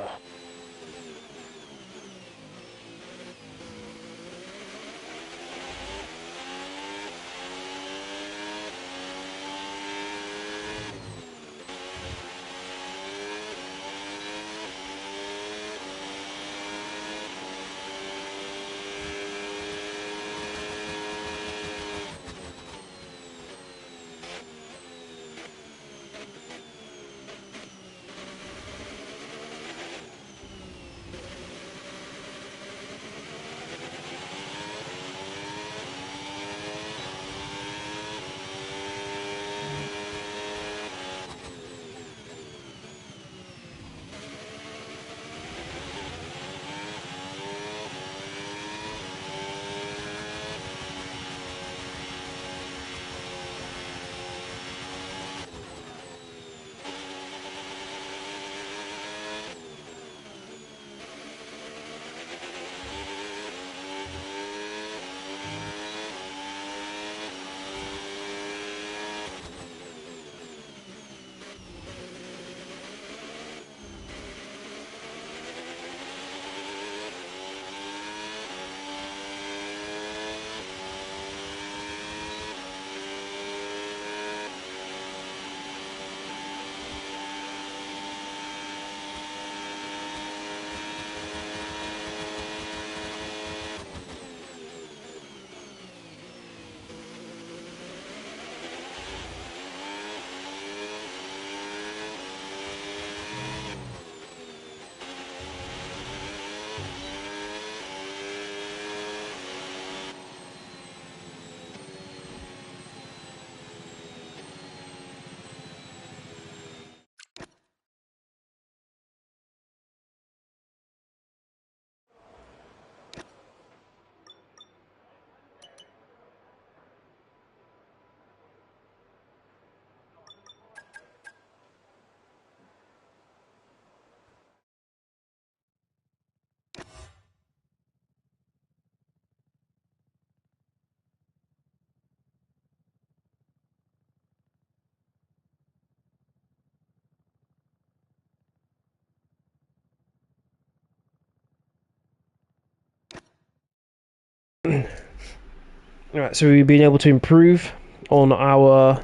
Alright, so we've been able to improve on our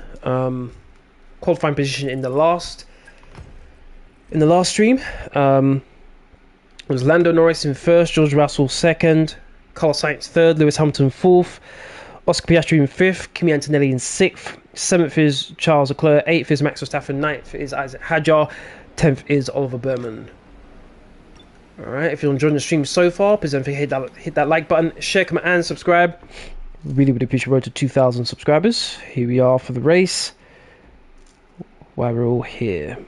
qualifying position in the last stream. It was Lando Norris in first, George Russell second, Carlos Sainz third, Lewis Hamilton fourth, Oscar Piastri in fifth, Kimi Antonelli in sixth, seventh is Charles Leclerc, eighth is Max Verstappen, ninth is Isaac Hadjar, 10th is Oliver Burman. Alright, if you're enjoying the stream so far, please don't forget to hit that like button, share, comment and subscribe. Really would appreciate road to 2,000 subscribers. Here we are for the race, while we're all here.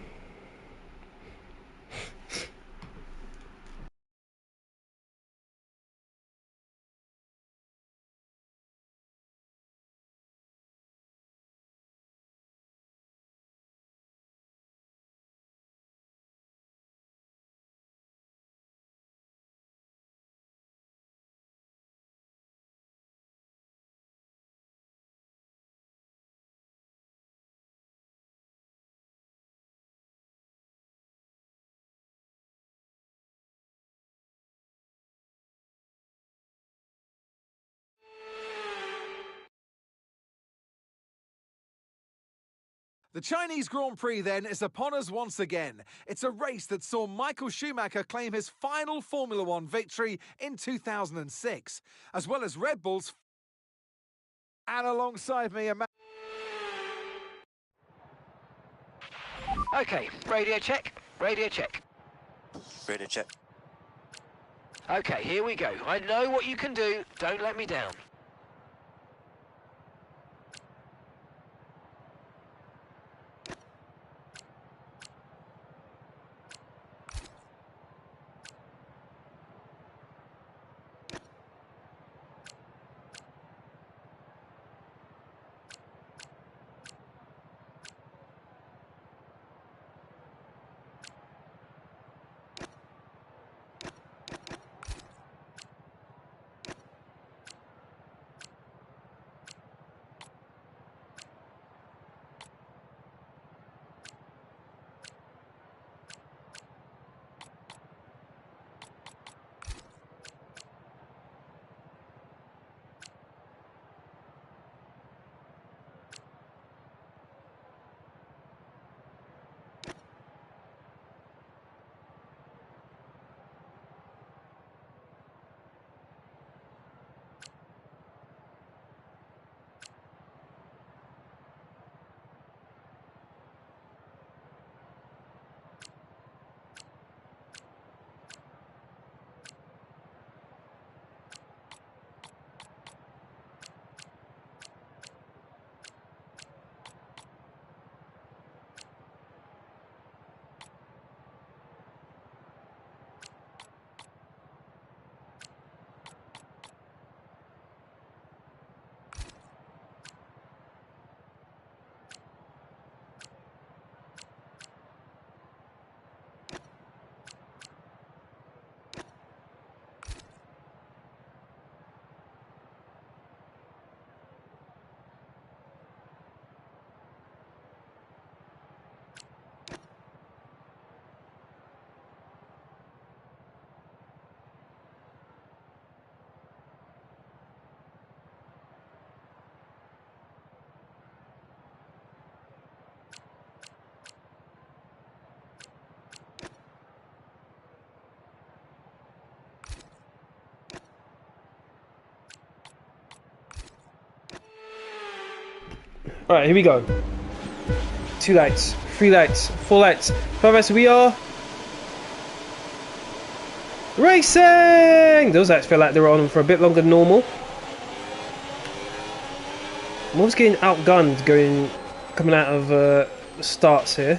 The Chinese Grand Prix then is upon us once again. It's a race that saw Michael Schumacher claim his final Formula One victory in 2006, as well as Red Bull's. And alongside me, Okay, radio check, radio check. Radio check. Okay, here we go. I know what you can do. Don't let me down. Alright, here we go. 2 lights, 3 lights, 4 lights, 5 lights. We are racing! Those lights feel like they were on for a bit longer than normal. I'm always getting outgunned coming out of the starts here.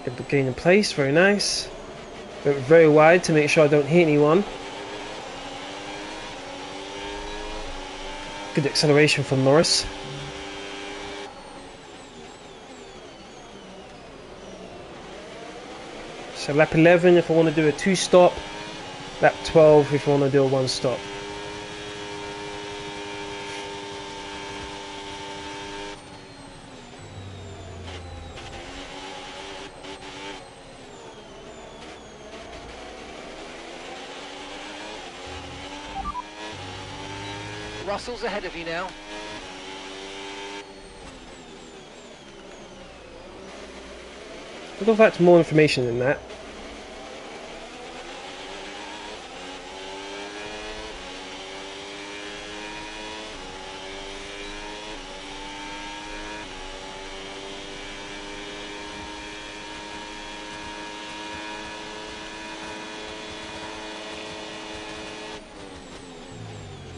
Able to gain in place, very nice. Went very wide to make sure I don't hit anyone. Good acceleration from Norris. So lap 11 if I want to do a 2-stop, lap 12 if I want to do a 1-stop. Russell's ahead of you now. I'd have liked more information than that.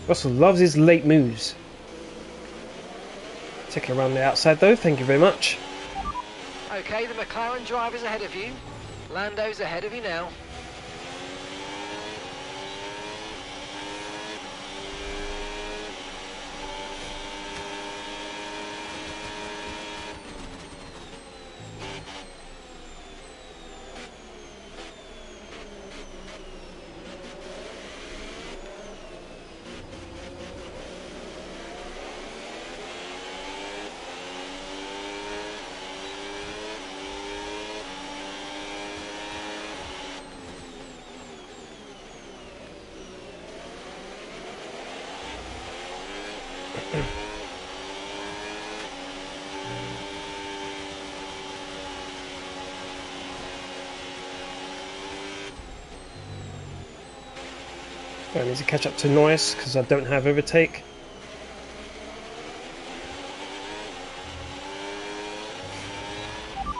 Russell loves his late moves. Taking around the outside though, thank you very much. Okay, the McLaren driver's ahead of you. Lando's ahead of you now. I need to catch up to Norris because I don't have overtake.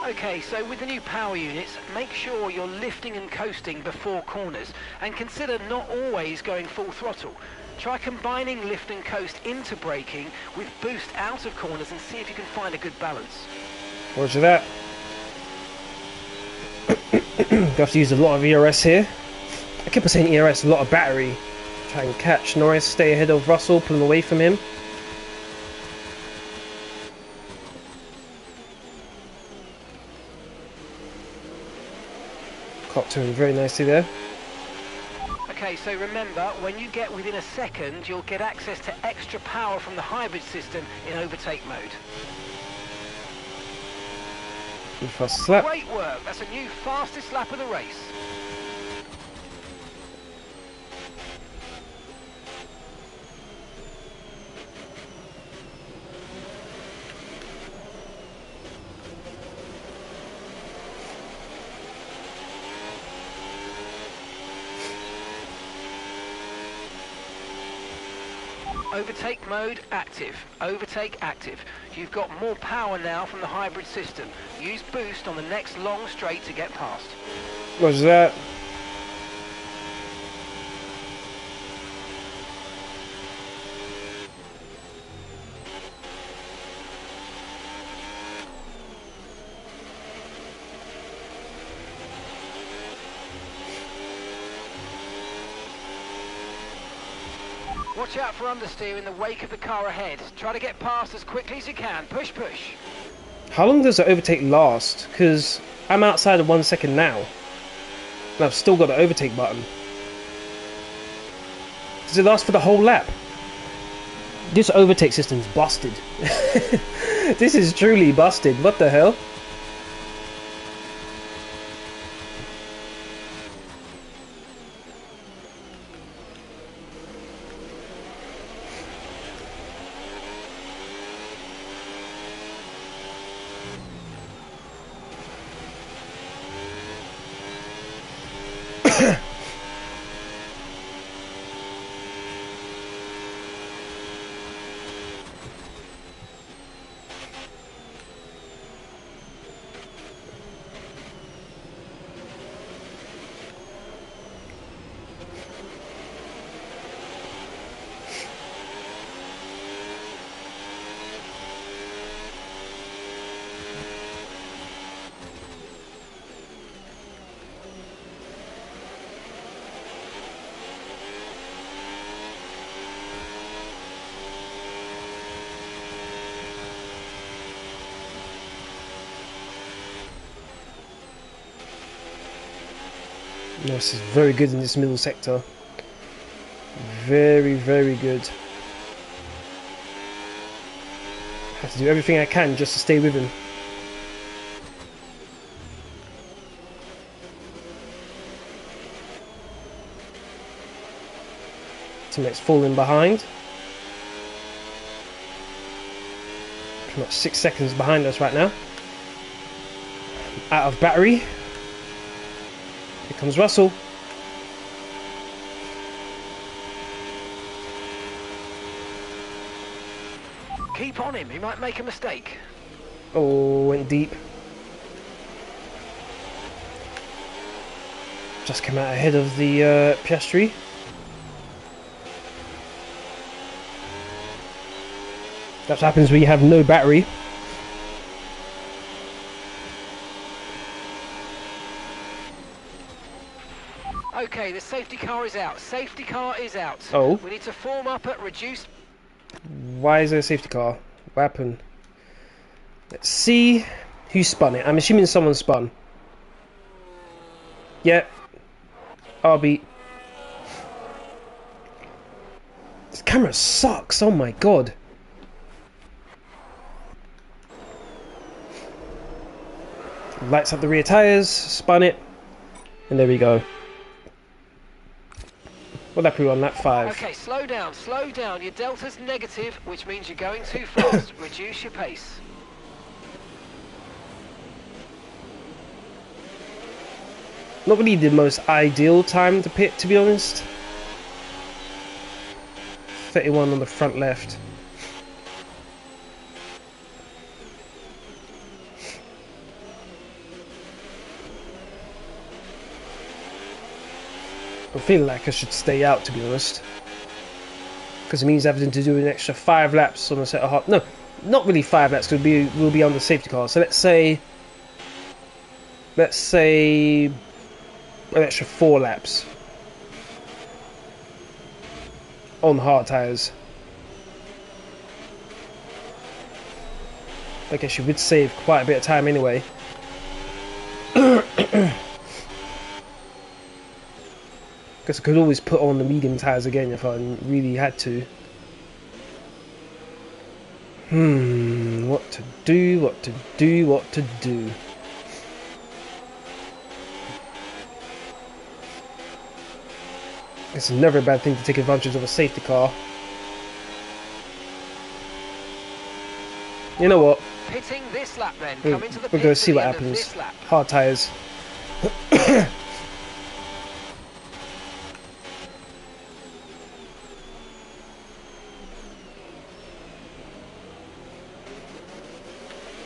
Okay, so with the new power units, make sure you're lifting and coasting before corners, and consider not always going full throttle. Try combining lift and coast into braking with boost out of corners and see if you can find a good balance. Roger that. You have to use a lot of ERS here. I keep on saying ERS, a lot of battery. Try and catch Norris, stay ahead of Russell, pull away from him. Caught to him very nicely there. Okay, so remember, when you get within a second, you'll get access to extra power from the hybrid system in overtake mode. Fast lap. Great work, that's a new fastest lap of the race. Overtake mode active. Overtake active. You've got more power now from the hybrid system. Use boost on the next long straight to get past. What's that? Watch out for understeer in the wake of the car ahead. Try to get past as quickly as you can. Push, push. How long does the overtake last? Because I'm outside of 1 second now. And I've still got the overtake button. Does it last for the whole lap? This overtake system's busted. This is truly busted. What the hell? This is very good in this middle sector. Very, very good. Have to do everything I can just to stay with him. Teammates falling behind. Pretty much 6 seconds behind us right now. Out of battery. Here comes Russell. Keep on him, he might make a mistake. Oh, went deep. Just came out ahead of the Piastri. That's what happens when you have no battery. Okay, the safety car is out. Safety car is out. Oh. We need to form up at reduced... Why is there a safety car? What happened? Let's see who spun it. I'm assuming someone spun. Yeah. RB. This camera sucks. Oh my god. Lights up the rear tyres. Spun it. And there we go. What lap are we on? Lap 5. Okay, slow down, slow down. Your delta's negative, which means you're going too fast. Reduce your pace. Not really the most ideal time to pit, to be honest. 31 on the front left. I feel like I should stay out, to be honest, because it means having to do an extra 5 laps on a set of hard. No, not really 5 laps. We'll be on the safety car. So let's say an extra 4 laps on hard tyres. I guess you would save quite a bit of time anyway. Guess I could always put on the medium tyres again if I really had to. What to do, what to do, what to do. It's never a bad thing to take advantage of a safety car. You know what? Pitting this lap then. Come into the We're going to pits see at what the end of happens. this lap. Hard tyres.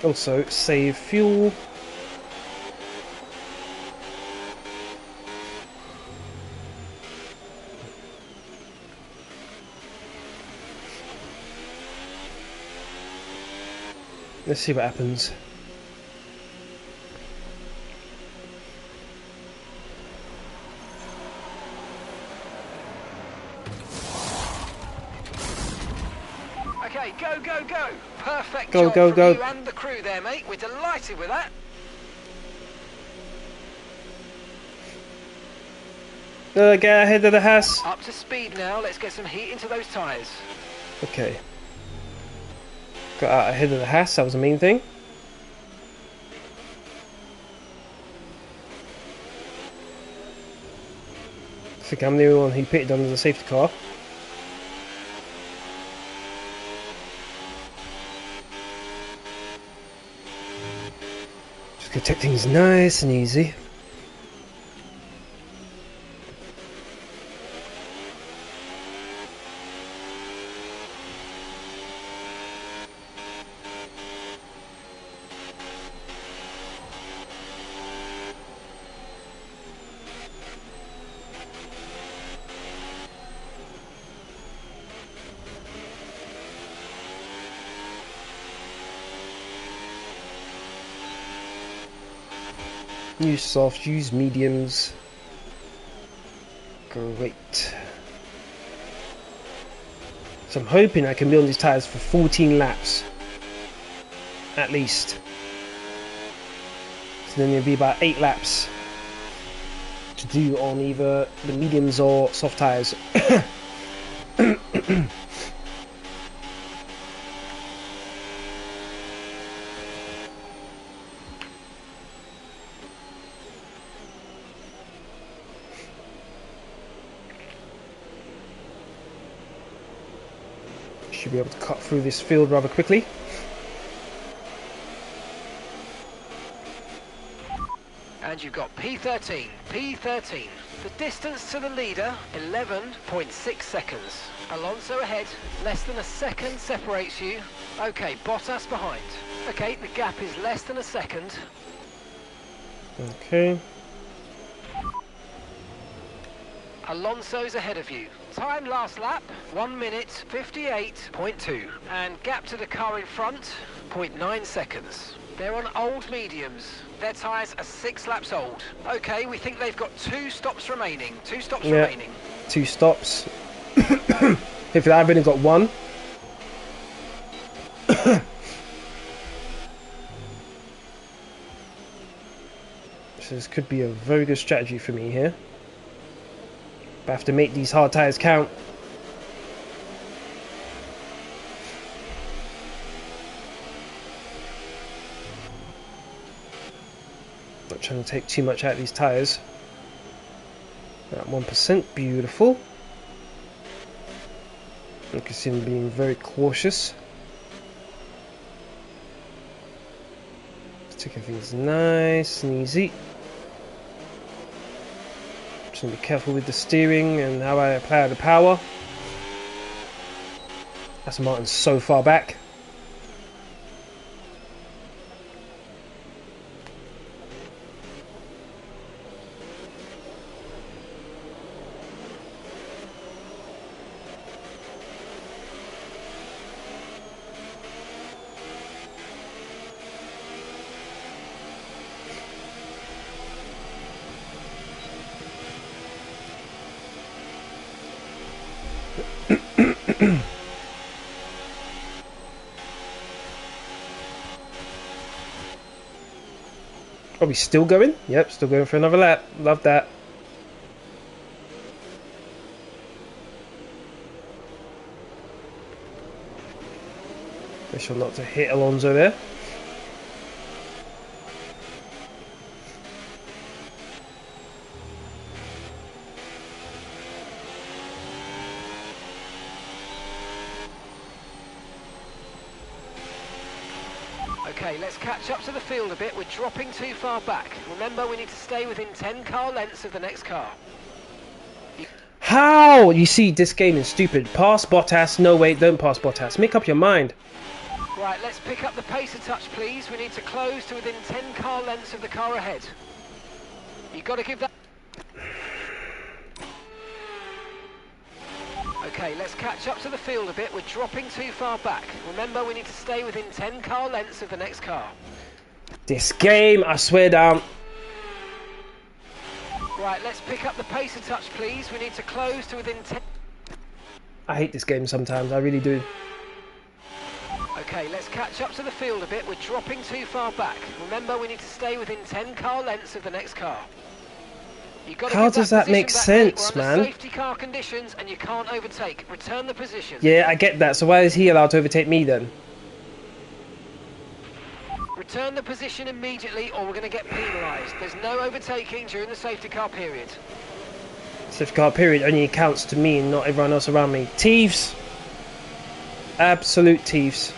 Also, save fuel. Let's see what happens. Okay, go, go, go. Perfect Go, job go, from go. you and the crew there, mate. We're delighted with that. Get ahead of the Haas. Up to speed now. Let's get some heat into those tyres. Okay. Got out ahead of the Haas, that was the main thing. I think I'm the only one who pitted under the safety car. Just gonna take things nice and easy. Use soft, use mediums. Great. So I'm hoping I can be on these tyres for 14 laps. At least. So then it'll be about 8 laps to do on either the mediums or soft tyres. Should be able to cut through this field rather quickly. And you've got P13, P13. The distance to the leader, 11.6 seconds. Alonso ahead, less than a second separates you. Okay, Bottas behind. Okay, the gap is less than a second. Okay. Alonso's ahead of you. Time last lap, 1 minute 58.2. And gap to the car in front, 0.9 seconds. They're on old mediums. Their tyres are 6 laps old. Okay, we think they've got 2 stops remaining. 2 stops remaining. 2 stops. If I've only got 1. So this could be a very good strategy for me here. But I have to make these hard tyres count. Not trying to take too much out of these tyres. At 1%, beautiful. You can see him being very cautious. Taking things nice and easy. Just gonna be careful with the steering and how I apply the power. Aston Martin's so far back. Are we still going? Yep, still going for another lap. Love that. Make sure not to hit Alonso there. Okay, let's catch up to the field a bit. We're dropping too far back. Remember, we need to stay within 10 car lengths of the next car. How? You see, this game is stupid. Pass Bottas. No, wait, don't pass Bottas. Make up your mind. Right, let's pick up the pace a touch, please. We need to close to within 10 car lengths of the car ahead. You've got to give that... Okay, let's catch up to the field a bit. We're dropping too far back. Remember, we need to stay within 10 car lengths of the next car. This game, I swear down. Right, let's pick up the pace a touch, please. We need to close to within 10... I hate this game sometimes, I really do. Okay, let's catch up to the field a bit. We're dropping too far back. Remember, we need to stay within 10 car lengths of the next car. How does that make sense, man? Safety car conditions and you can't overtake. Return the position. Yeah, I get that. So why is he allowed to overtake me then? Return the position immediately or we're going to get penalised. There's no overtaking during the safety car period. Safety car period only counts to me and not everyone else around me. Thieves! Absolute thieves.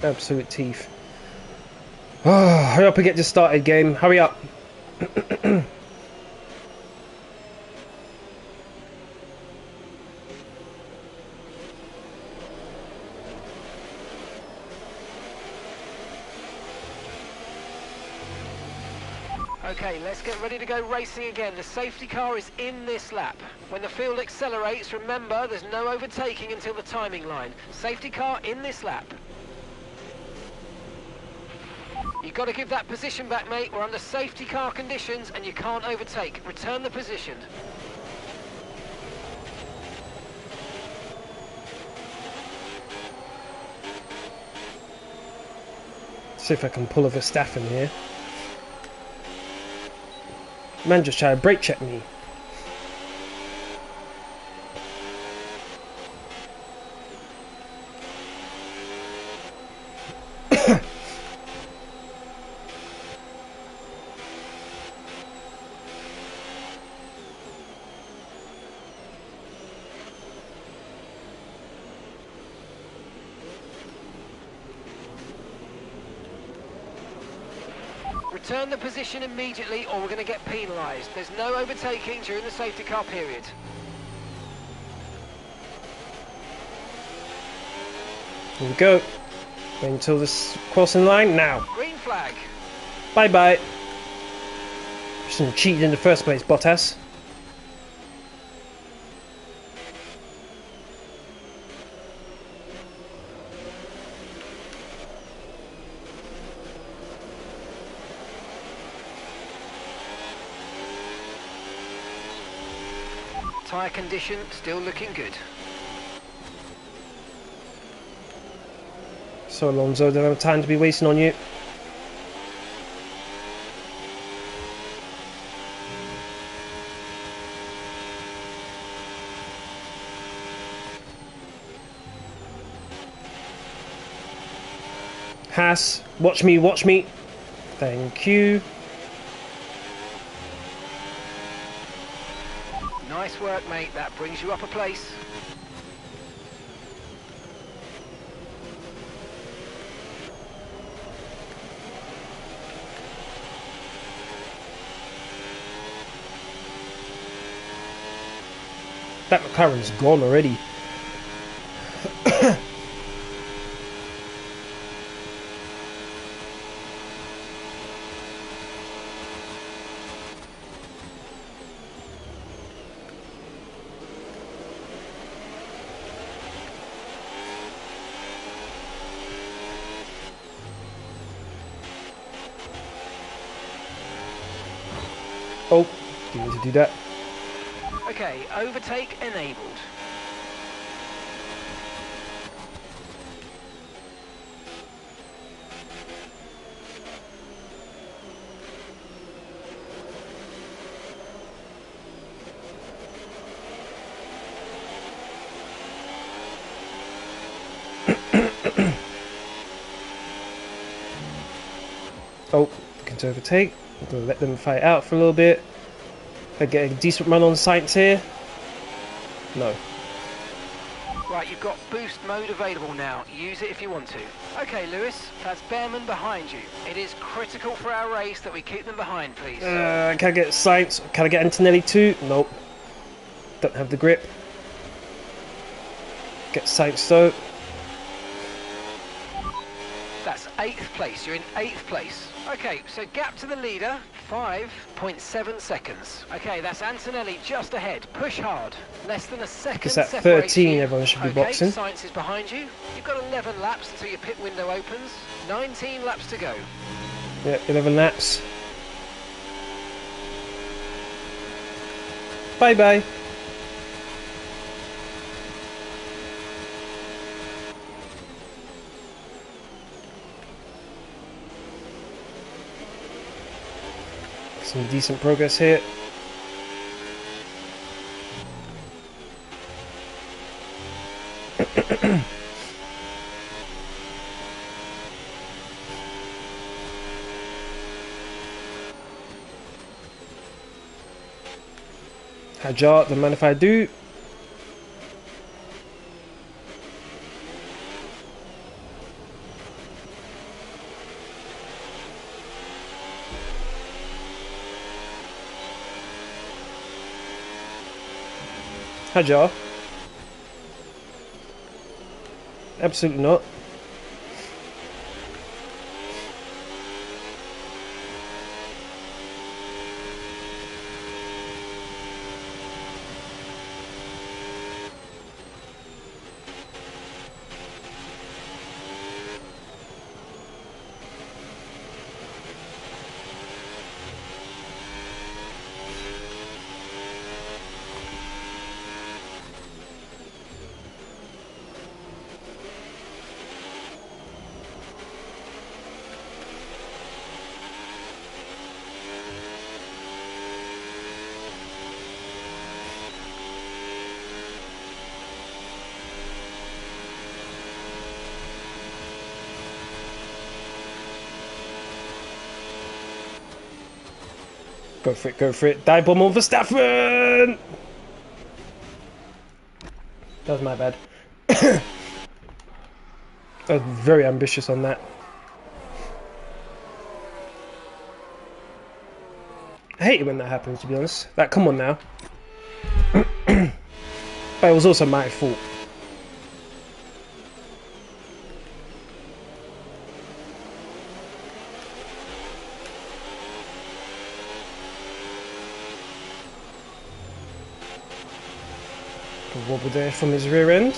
Absolute teeth. Oh, hurry up and get this started, game. Hurry up. Okay, let's get ready to go racing again. The safety car is in this lap. When the field accelerates, remember there's no overtaking until the timing line. Safety car in this lap. You've got to give that position back, mate. We're under safety car conditions and you can't overtake. Return the position. See if I can pull a Verstappen here. Man just tried to brake check me. Return the position immediately or we're going to get penalised. There's no overtaking during the safety car period. Here we go. Wait until this crossing line now. Green flag. Bye bye. Shouldn't have cheated in the first place, Bottas. Tyre condition still looking good. So Alonso, don't have time to be wasting on you. Haas, watch me, watch me. Thank you. Nice work, mate. That brings you up a place. That McLaren's gone already. Oh, didn't need to do that. Okay, overtake enabled. Oh, looking to overtake. I'm going to let them fight out for a little bit. I get a decent run on sights here. No. Right, you've got boost mode available now. Use it if you want to. Okay, Lewis, that's Behrman behind you. It is critical for our race that we keep them behind, please. Can I get sights? Can I get Antonelli too? Nope. Don't have the grip. Get sights though. That's 8th place. You're in 8th place. Okay, so gap to the leader, 5.7 seconds. Okay, that's Antonelli just ahead. Push hard. Less than a second. It's at separates 13, you. everyone should be Okay, boxing. Sainz is behind you. You've got 11 laps until your pit window opens. 19 laps to go. Yeah, 11 laps. Bye bye. Some decent progress here. Hajar, don't mind if I do. Hajar. Absolutely not. Go for it, go for it. Die bomb on Verstappen! That was my bad. I was very ambitious on that. I hate it when that happens, to be honest. Like, come on now. But it was also my fault. A wobble there from his rear end.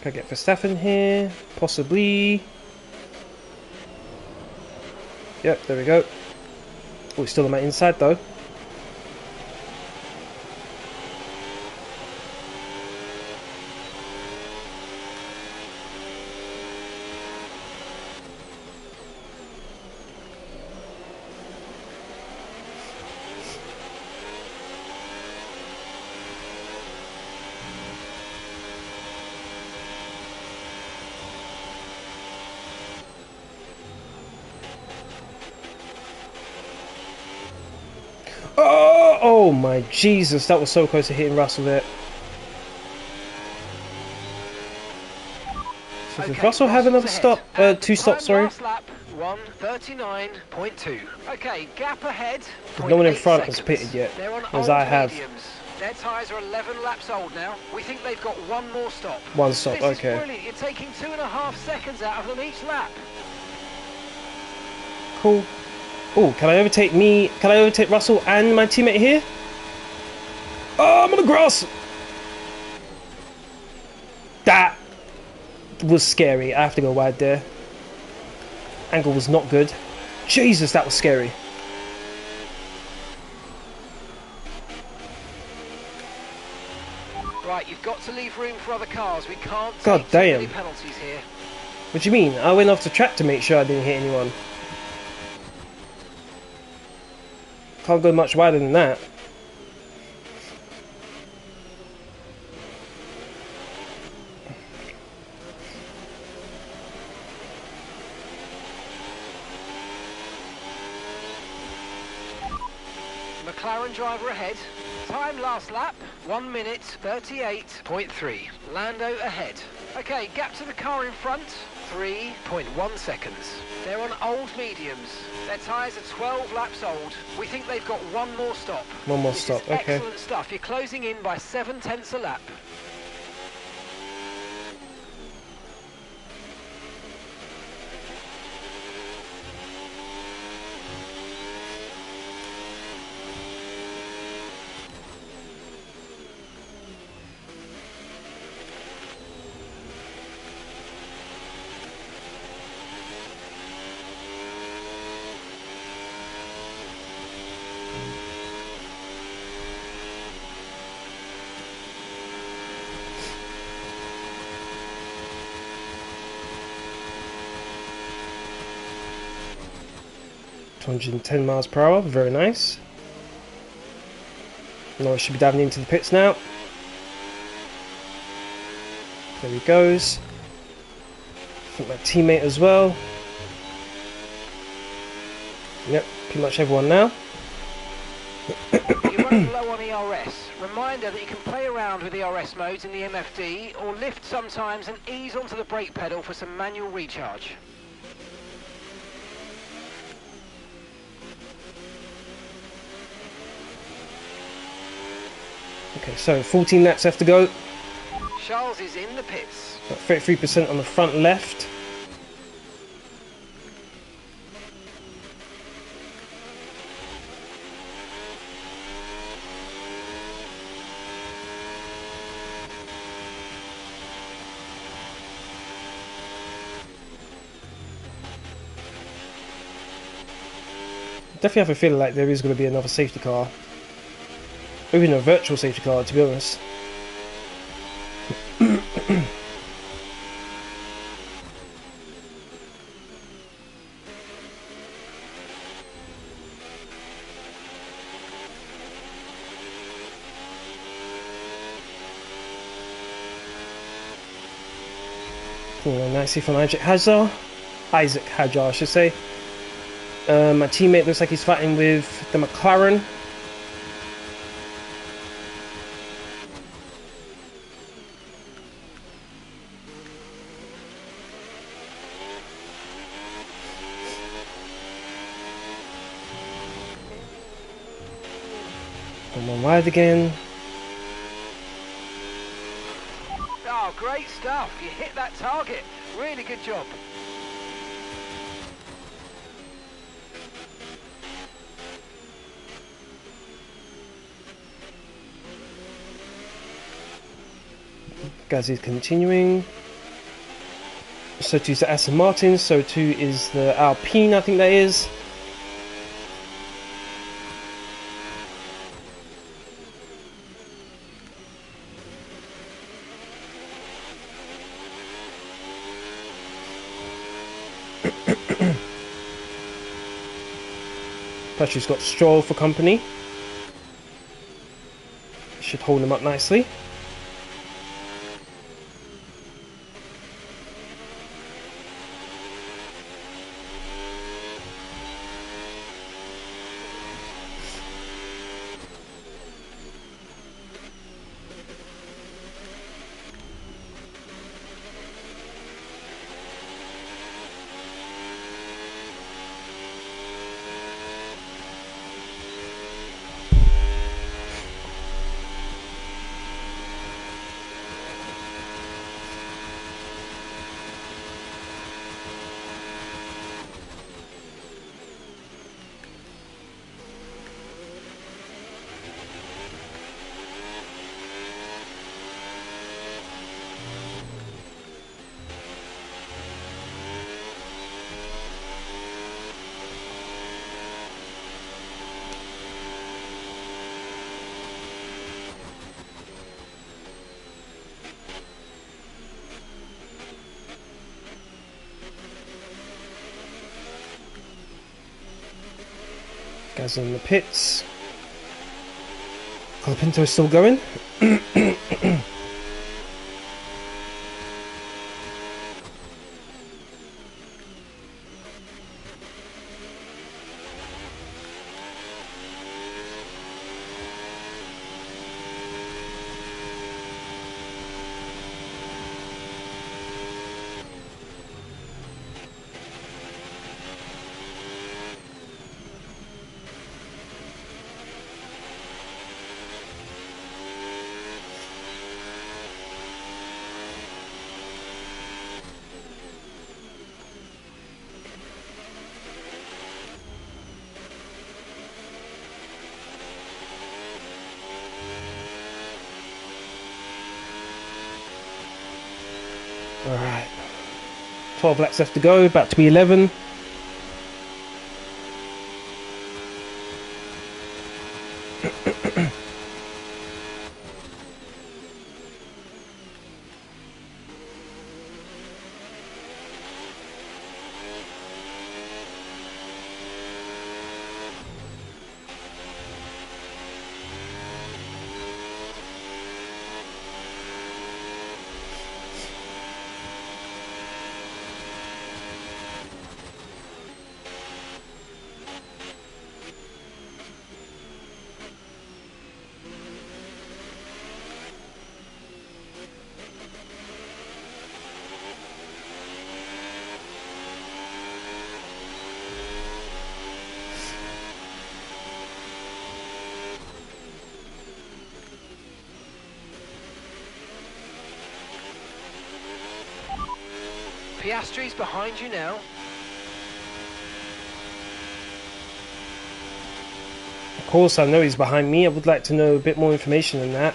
Can I get Verstappen here? Possibly. Yep, there we go. Oh, he's still on my inside though. Oh my Jesus, that was so close to hitting Russell there. So does Russell have another stop? Two stops, sorry. Last lap, 1:39.2. Okay, gap ahead. No one in 0.8 front has seconds. pitted yet, They're on as old I have. mediums. Their tyres are 11 laps old now. We think they've got one more stop. One stop, This okay. is brilliant. You're taking 2.5 seconds out of them each lap. Cool. Oh, can I overtake me? Can I overtake Russell and my teammate here? Oh, I'm on the grass! That was scary. I have to go wide there. Angle was not good. Jesus, that was scary. Right, you've got to leave room for other cars. We can't God take too many damn. penalties here. What do you mean? I went off the track to make sure I didn't hit anyone. Can't go much wider than that. McLaren driver ahead. Time last lap, 1:38.3. Lando ahead. Okay, gap to the car in front, 3.1 seconds. They're on old mediums. Their tyres are 12 laps old. We think they've got one more stop. One more This stop, is okay. excellent stuff. You're closing in by 0.7 a lap. .210 miles per hour, very nice. Norris should be diving into the pits now. There he goes. I think my teammate as well. Yep, pretty much everyone now. You're running low on ERS. Reminder that you can play around with ERS modes in the MFD or lift sometimes and ease onto the brake pedal for some manual recharge. Okay, so 14 laps left to go. Charles is in the pits. Got 33% on the front left. Definitely have a feeling like there is going to be another safety car. Or even a virtual safety car, to be honest. Nicely from Isaac Hajar, I should say. My teammate looks like he's fighting with the McLaren. And one wide again. Oh, great stuff. You hit that target. Really good job. Gazzy's continuing. So too is the Aston Martin, so too is the Alpine, I think that is. Plus she's got Stroll for company. Should hold him up nicely. Guys in the pits. Colapinto is still going. Alright. 12 laps left to go, about to be 11. Piastri's behind you now. Of course, I know he's behind me. I would like to know a bit more information than that.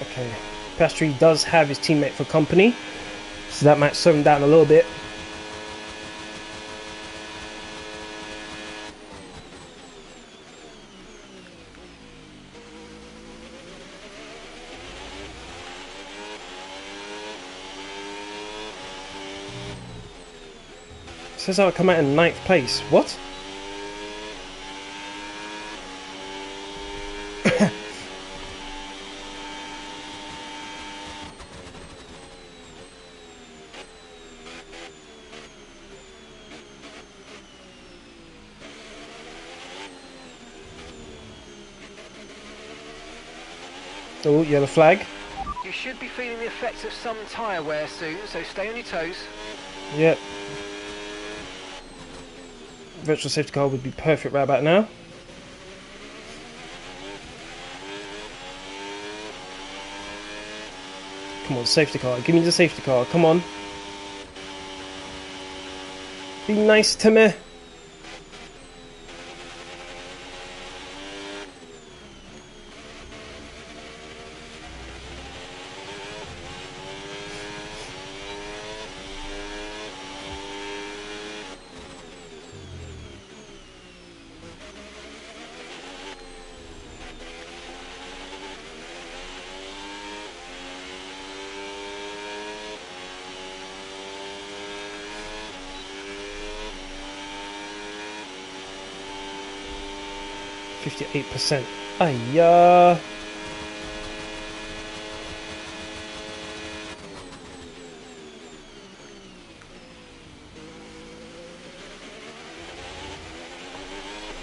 Okay, Piastri does have his teammate for company, so that might slow him down a little bit. Says I'll come out in 9th place. What? Oh, yellow flag. You should be feeling the effects of some tyre wear soon, so stay on your toes. Yep. Virtual safety car would be perfect right about now. Come on, safety car. Give me the safety car. Come on. Be nice to me. %58. Ayya.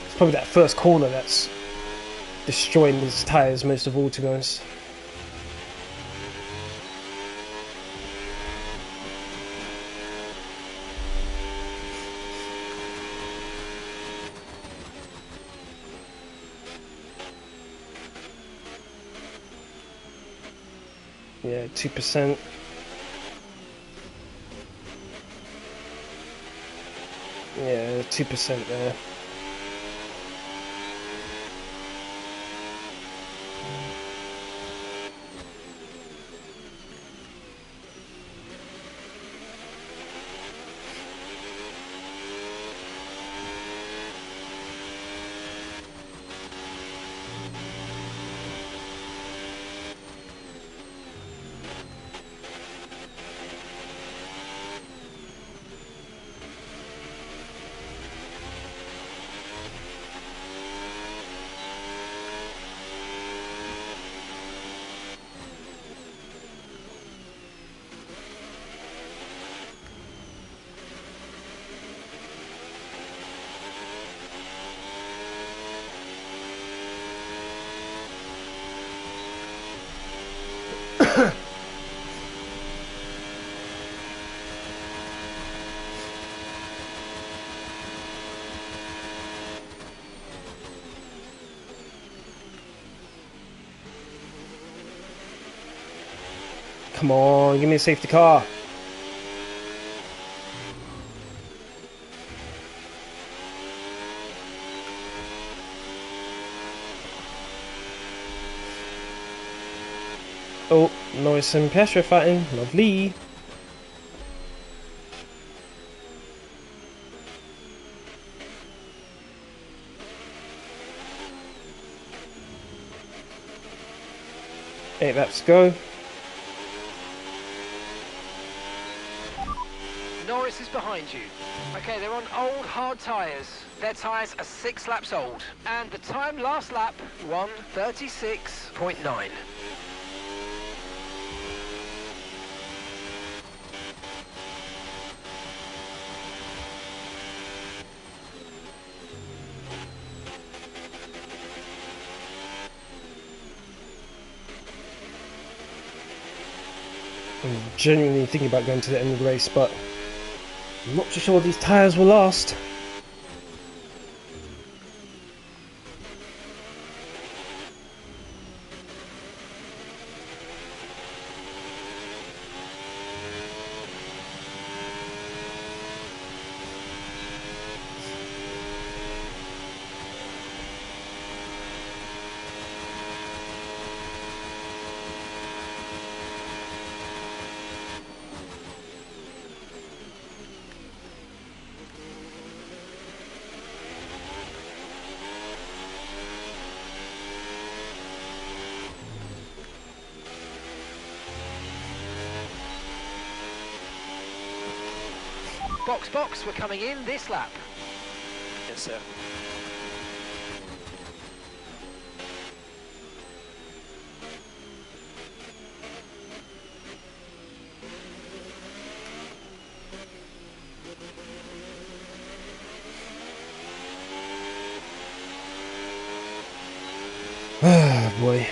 It's probably that first corner that's destroying these tyres most of all, to be honest. Yeah, 2%. Yeah, 2% there. Come on, give me a safety car. Oh, Norris and Piastri fighting. Lovely. Eight laps to go. Norris is behind you. Okay, they're on old hard tyres. Their tyres are 6 laps old. And the time last lap, 1:36.9. I'm genuinely thinking about going to the end of the race, but I'm not too sure these tyres will last. Box, box, we're coming in this lap. Yes, sir. Ah, boy.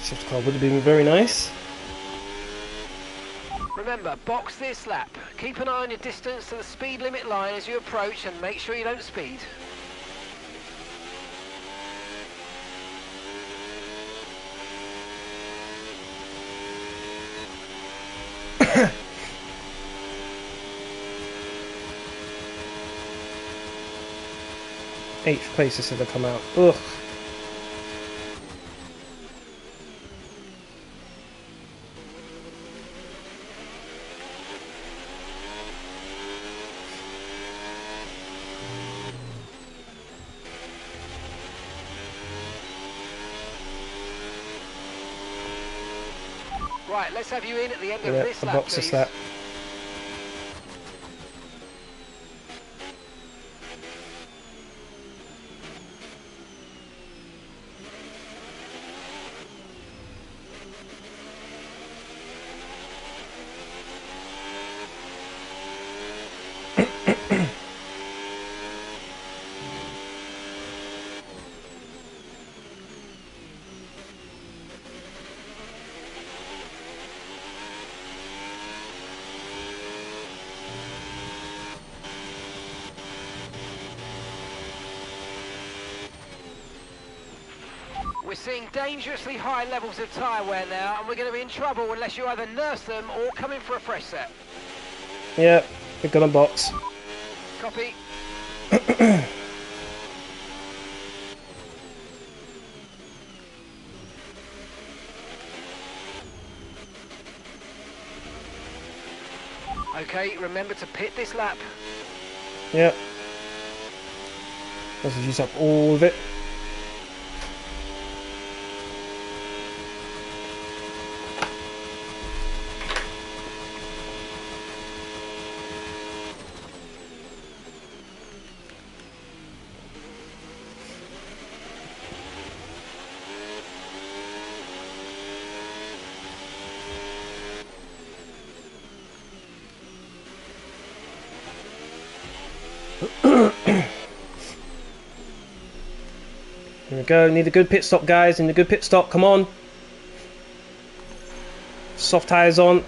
Safety car would have been very nice. Remember, box this lap. Keep an eye on your distance to the speed limit line as you approach and make sure you don't speed. Eighth place instead have come out. Ugh. Right, let's have you in at the end of Yeah, this the lap, box please. is that. We're seeing dangerously high levels of tyre wear now, and we're going to be in trouble unless you either nurse them or come in for a fresh set. Yeah, we've got a box. Copy. Okay, remember to pit this lap. Yeah. Let's use up all of it. go. Need a good pit stop, guys. Need a good pit stop. Come on. Soft tyres on.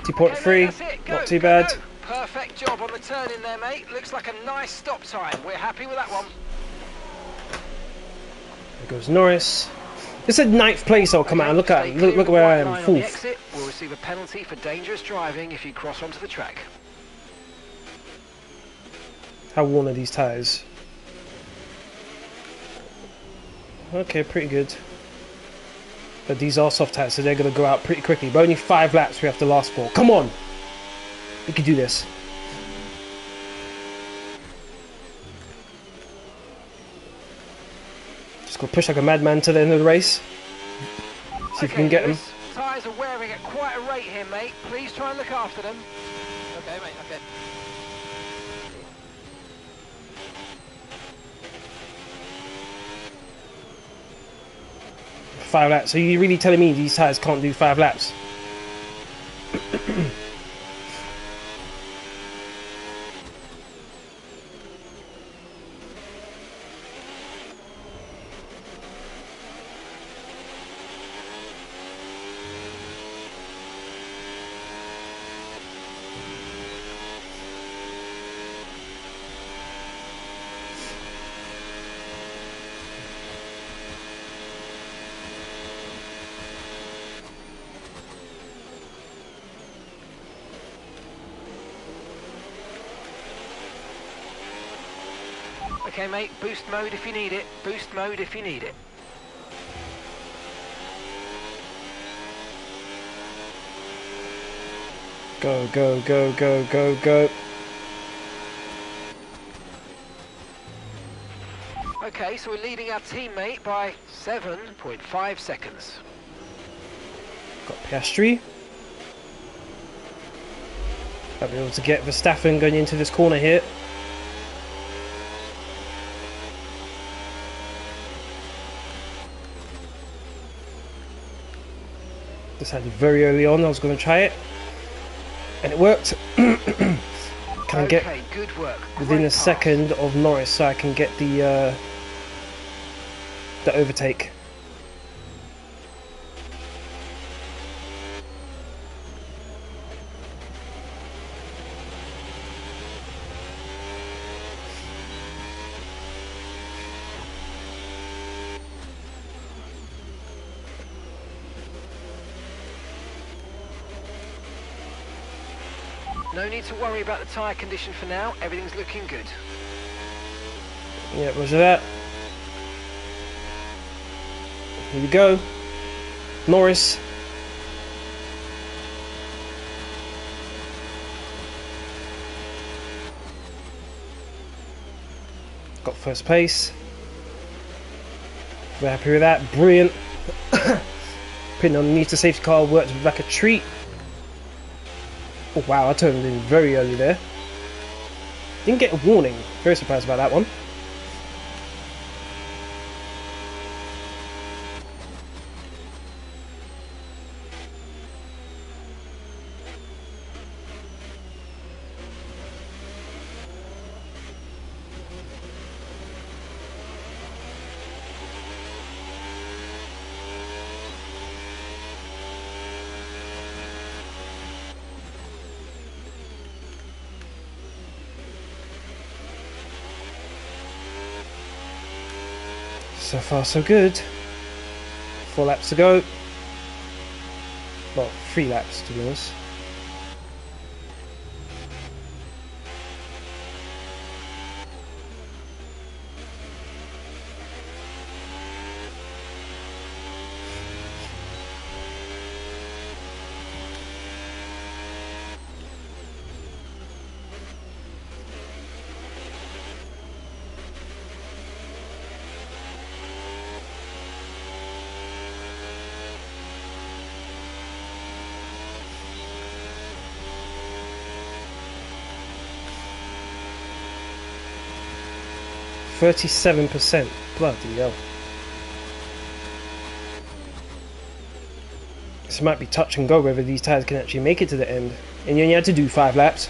2.3. Not too bad. Perfect job on the turn in there, mate. Looks like a nice stop time. We're happy with that one. There goes Norris. This is 9th place I'll come out and look at. Look where I am, 4th. We'll receive a penalty for dangerous driving if you cross onto the track. How worn are these tyres? Okay, pretty good. But these are soft tyres, so they're going to go out pretty quickly. But only 5 laps we have to last for. Come on! We can do this. Just go push like a madman to the end of the race. See if we can get them. Tyres are wearing at quite a rate here, mate. Please try and look after them. Okay, mate, okay. Five laps. So you're really telling me these tyres can't do 5 laps? Okay, mate, boost mode if you need it. Boost mode if you need it. Go, go, go, go, go, go. Okay, so we're leading our teammate by 7.5 seconds. Got Piastri. I'll be able to get Verstappen going into this corner here. Decided very early on I was going to try it, and it worked. Can I get good work. within a second of Norris so I can get the overtake. No need to worry about the tyre condition for now. Everything's looking good. Yeah, roger that. Here we go. Norris. Got first place. We're happy with that. Brilliant. Putting underneath the safety car worked like a treat. Oh wow, I turned in very early there. Didn't get a warning. Very surprised about that one. So far so good. 4 laps to go. Well, 3 laps to be honest. %. Bloody hell. This might be touch and go whether these tyres can actually make it to the end. And you only had to do 5 laps.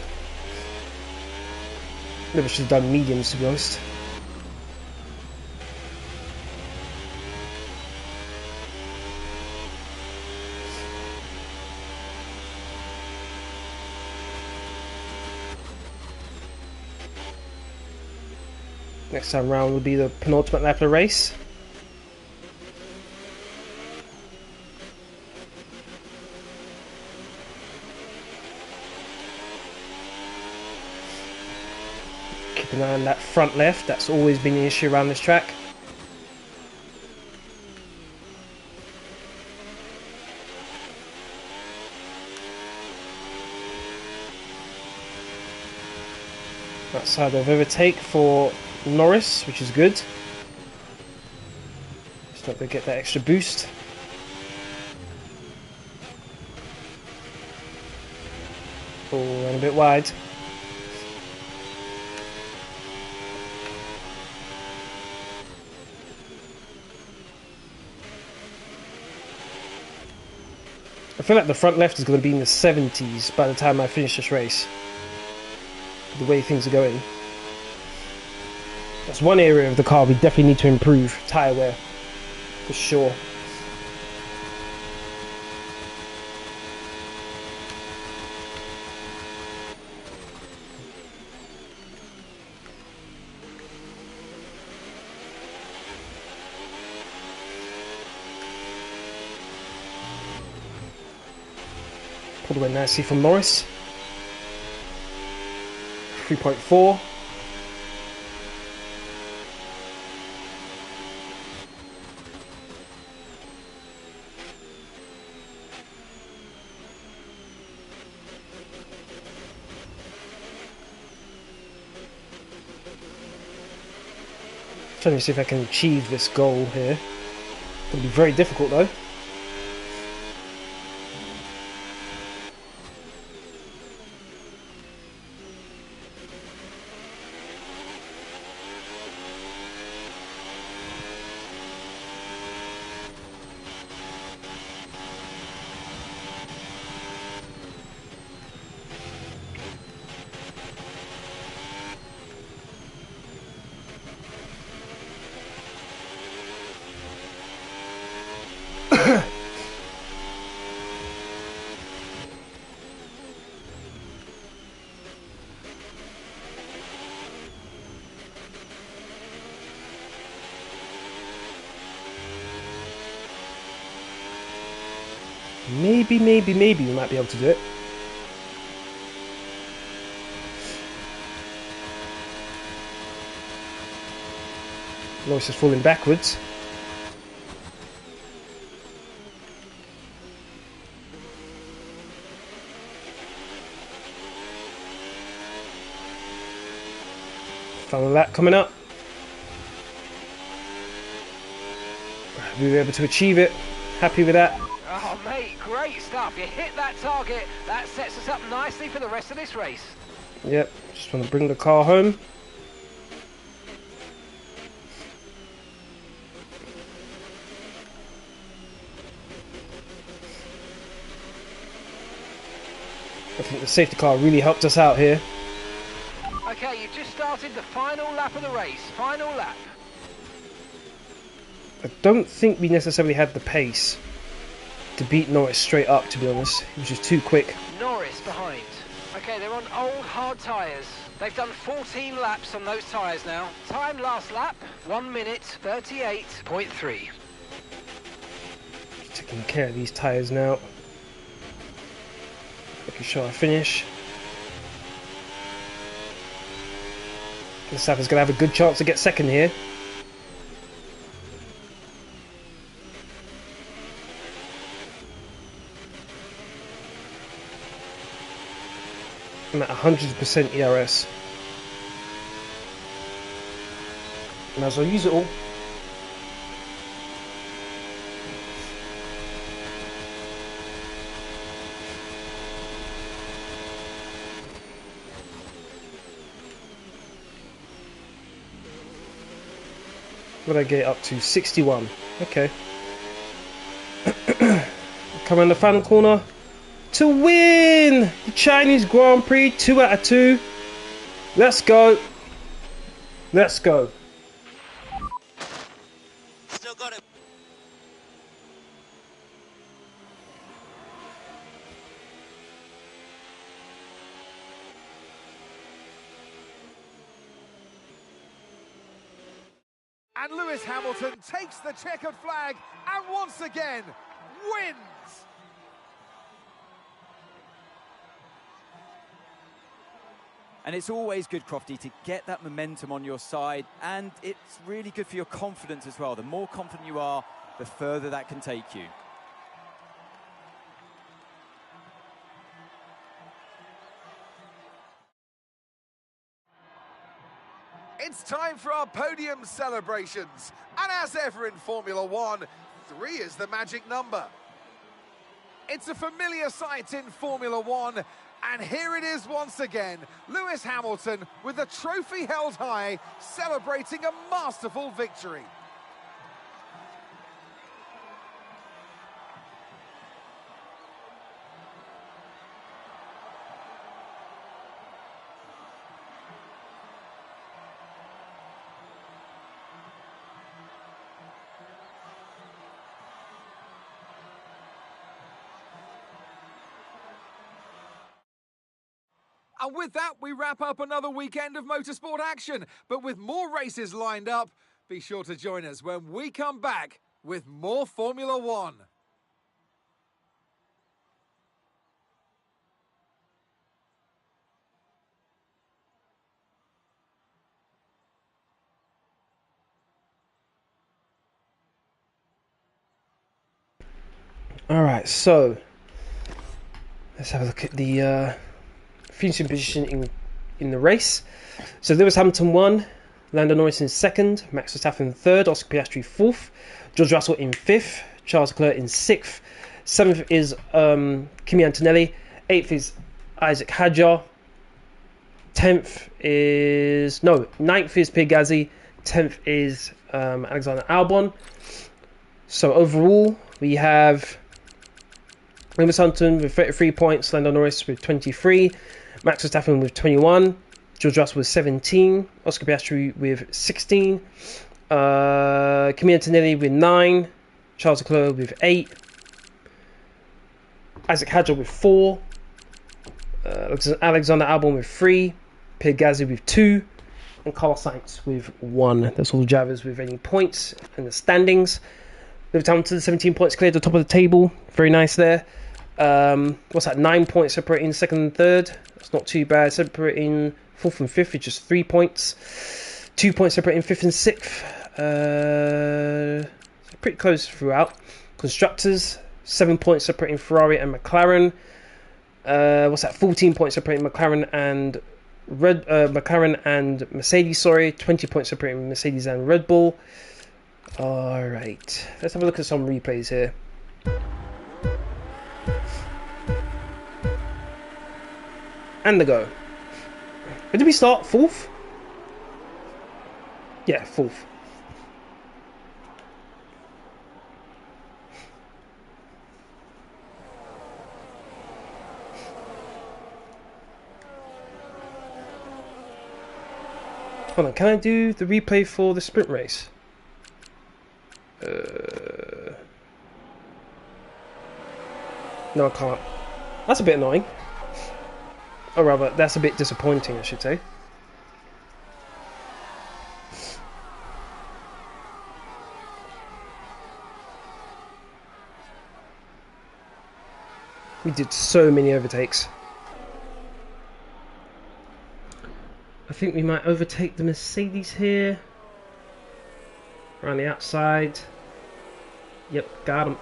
Maybe I should have done mediums, to be honest. Next time round will be the penultimate lap of the race. Keep an eye on that front left, that's always been an issue around this track. Outside of overtake for Norris, which is good. Just not going to get that extra boost. Oh, and a bit wide. I feel like the front left is going to be in the 70s by the time I finish this race. The way things are going. That's one area of the car we definitely need to improve. Tyre wear. For sure. Pulled away nicely from Norris. 3.4. Trying to see if I can achieve this goal here. It'll be very difficult though. Maybe we might be able to do it. Lois is falling backwards. Final lap coming up. We were able to achieve it. Happy with that. Oh mate, great stuff. You hit that target. That sets us up nicely for the rest of this race. Yep, just want to bring the car home. I think the safety car really helped us out here. Okay, you've just started the final lap of the race. Final lap. I don't think we necessarily had the pace to beat Norris straight up, to be honest. He was just too quick. Norris behind. Okay, they're on old hard tyres. They've done 14 laps on those tyres now. Time last lap, 1 minute 38.3. Taking care of these tyres now. Making sure I finish. Verstappen's going to have a good chance to get second here. I'm at 100% ERS. Might as well use it all. What did I get up to? 61. Okay. Come around the final corner to win the Chinese Grand Prix 2 out of 2. Let's go. Let's go. Still got it. And Lewis Hamilton takes the checkered flag and once again wins. And it's always good, Crofty, to get that momentum on your side, and it's really good for your confidence as well. The more confident you are, the further that can take you. It's time for our podium celebrations. And as ever in Formula One, 3 is the magic number. It's a familiar sight in Formula One, and here it is once again. Lewis Hamilton, with the trophy held high, celebrating a masterful victory. And with that, we wrap up another weekend of motorsport action. But with more races lined up, be sure to join us when we come back with more Formula One. All right, so let's have a look at the finishing position in the race. So Lewis Hamilton won, Lando Norris in second, Max Verstappen third, Oscar Piastri fourth, George Russell in fifth, Charles Leclerc in sixth, seventh is Kimi Antonelli, eighth is Isaac Hadjar, ninth is Pierre Gasly, 10th is Alexander Albon. So overall we have Lewis Hamilton with 33 points, Lando Norris with 23, Max Verstappen with 21, George Russell with 17, Oscar Piastri with 16, Kimi Antonelli with 9, Charles Leclerc with 8, Isaac Hadjar with 4, Alexander Albon with 3, Pierre Gasly with 2, and Carlos Sainz with 1. That's all the drivers with any points in the standings. Lewis Hamilton 17 points cleared at the top of the table. Very nice there. What's that? 9 points separating second and third. That's not too bad. Separating fourth and fifth is just 3 points. 2 points separating fifth and sixth. Pretty close throughout. Constructors 7 points separating Ferrari and McLaren. 14 points separating McLaren and Mercedes. 20 points separating Mercedes and Red Bull. Alright, let's have a look at some replays here. And the go. Where did we start? Fourth? Yeah, fourth. Hold on, can I do the replay for the sprint race? No, I can't. That's a bit annoying. Or rather, that's a bit disappointing, I should say. We did so many overtakes. I think we might overtake the Mercedes here. Around the outside. Yep, got him.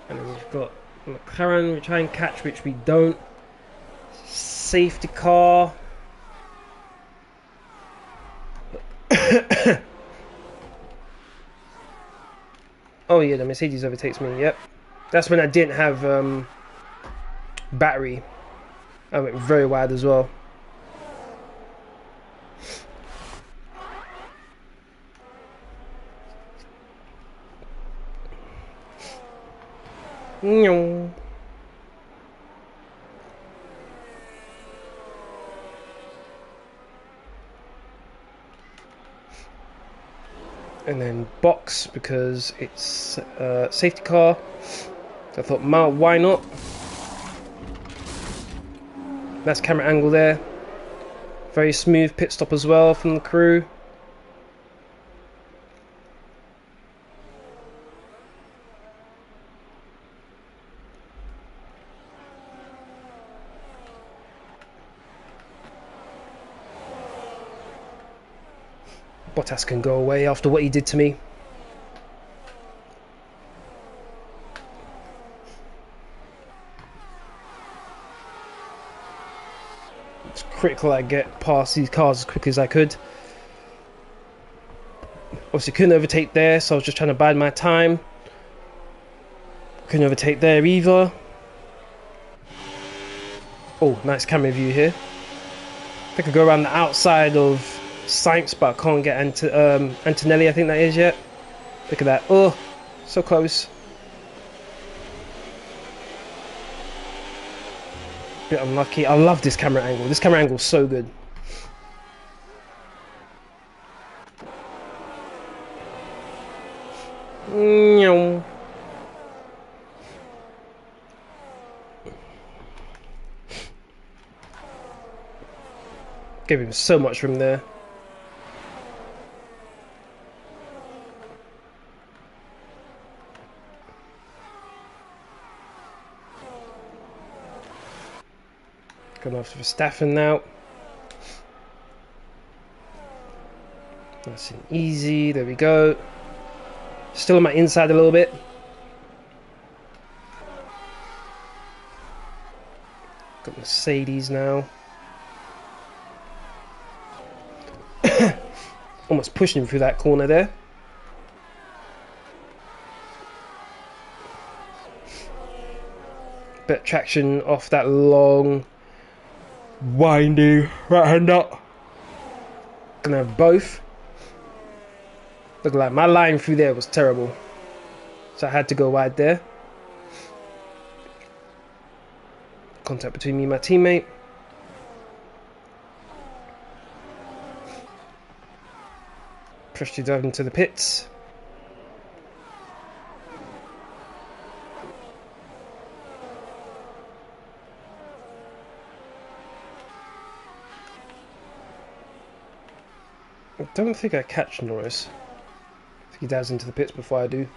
And then we've got McLaren, we try and catch, which we don't. Safety car. Oh yeah, the Mercedes overtakes me, yep. That's when I didn't have battery. I went very wide as well. No. and then box because it's safety car. So I thought, why not? That's camera angle there. Very smooth pit stop as well from the crew. Bottas can go away after what he did to me. It's critical I get past these cars as quickly as I could. Obviously couldn't overtake there, so I was just trying to bide my time. Couldn't overtake there either. Oh, nice camera view here. I could go around the outside of Sainz, but I can't get Antonelli, I think that is, yet. Look at that. Oh, so close. Bit unlucky. I love this camera angle. This camera angle is so good. Gave him so much room there. Going after Verstappen now. Nice and easy. There we go. Still on my inside a little bit. Got Mercedes now. Almost pushing him through that corner there. Bit of traction off that long, windy right hand up. Gonna have both. Look like my line through there was terrible, so I had to go wide there. Contact between me and my teammate. Pressure to dive into the pits. I don't think I catch Norris. I think he dives into the pits before I do.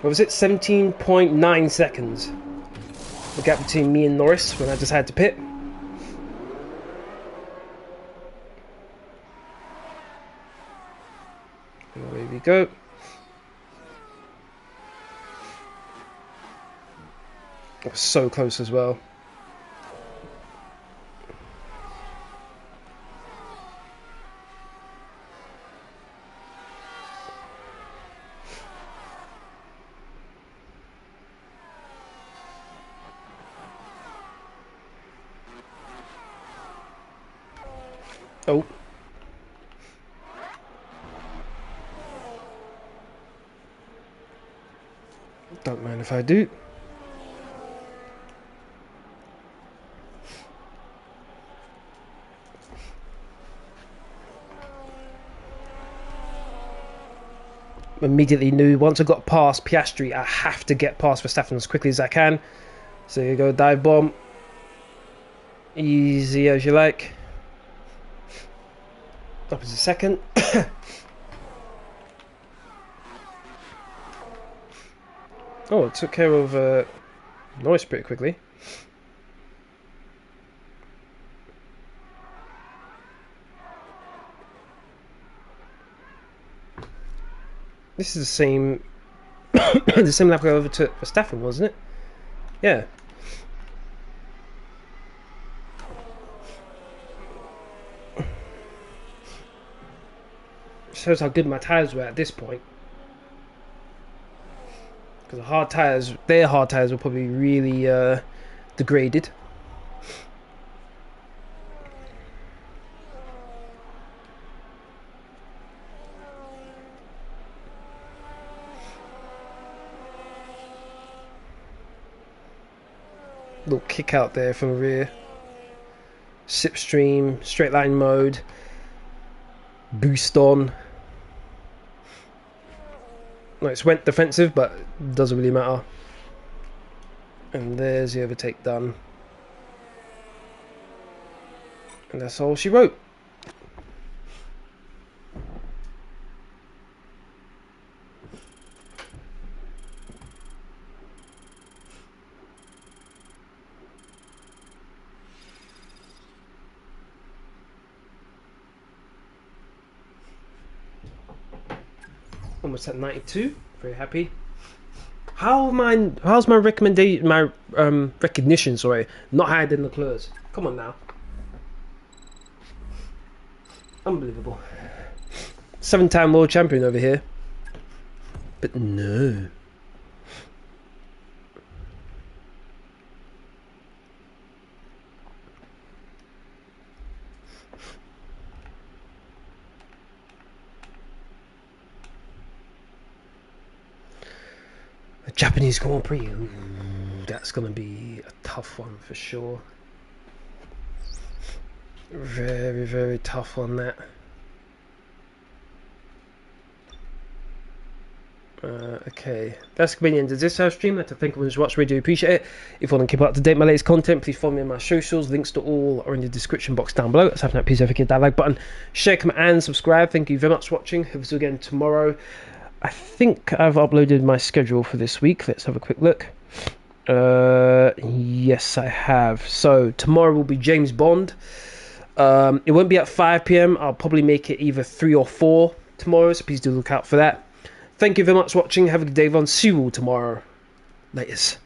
What was it? 17.9 seconds. The gap between me and Norris when I just had to pit. And away we go. It was so close as well. Oh. Don't mind if I do. Immediately knew once I got past Piastri, I have to get past Verstappen as quickly as I can. So you go dive bomb. Easy as you like. Opposite second. Oh, it took care of Norris pretty quickly. This is the same the same lap over to Verstappen, wasn't it? Yeah. Shows how good my tyres were at this point. Because the hard tyres, their hard tyres were probably really degraded. Little kick out there from the rear. slipstream, straight line mode, boost on. No, it's went defensive, but doesn't really matter. And there's the overtake done. And that's all she wrote. Almost at 92. Very happy. How's my recommendation, my recognition, sorry, not higher than Leclerc's? Come on now. Unbelievable. 7-time world champion over here. But no. A Japanese Grand Prix. Ooh, that's going to be a tough one for sure. Very, very tough on that. Okay, that's going to be the end of this live stream. I'd like to thank everyone who's watched. Really do appreciate it. If you want to keep up to date with my latest content, please follow me on my socials. Links to all are in the description box down below. Let's have that. Please don't forget that like button, share, comment, and subscribe. Thank you very much for watching. Hope to see you again tomorrow. I think I've uploaded my schedule for this week. Let's have a quick look. Yes, I have. So tomorrow will be James Bond. It won't be at 5 PM. I'll probably make it either 3 or 4 tomorrow, so please do look out for that. Thank you very much for watching. Have a good day, everyone. See you all tomorrow. Laters.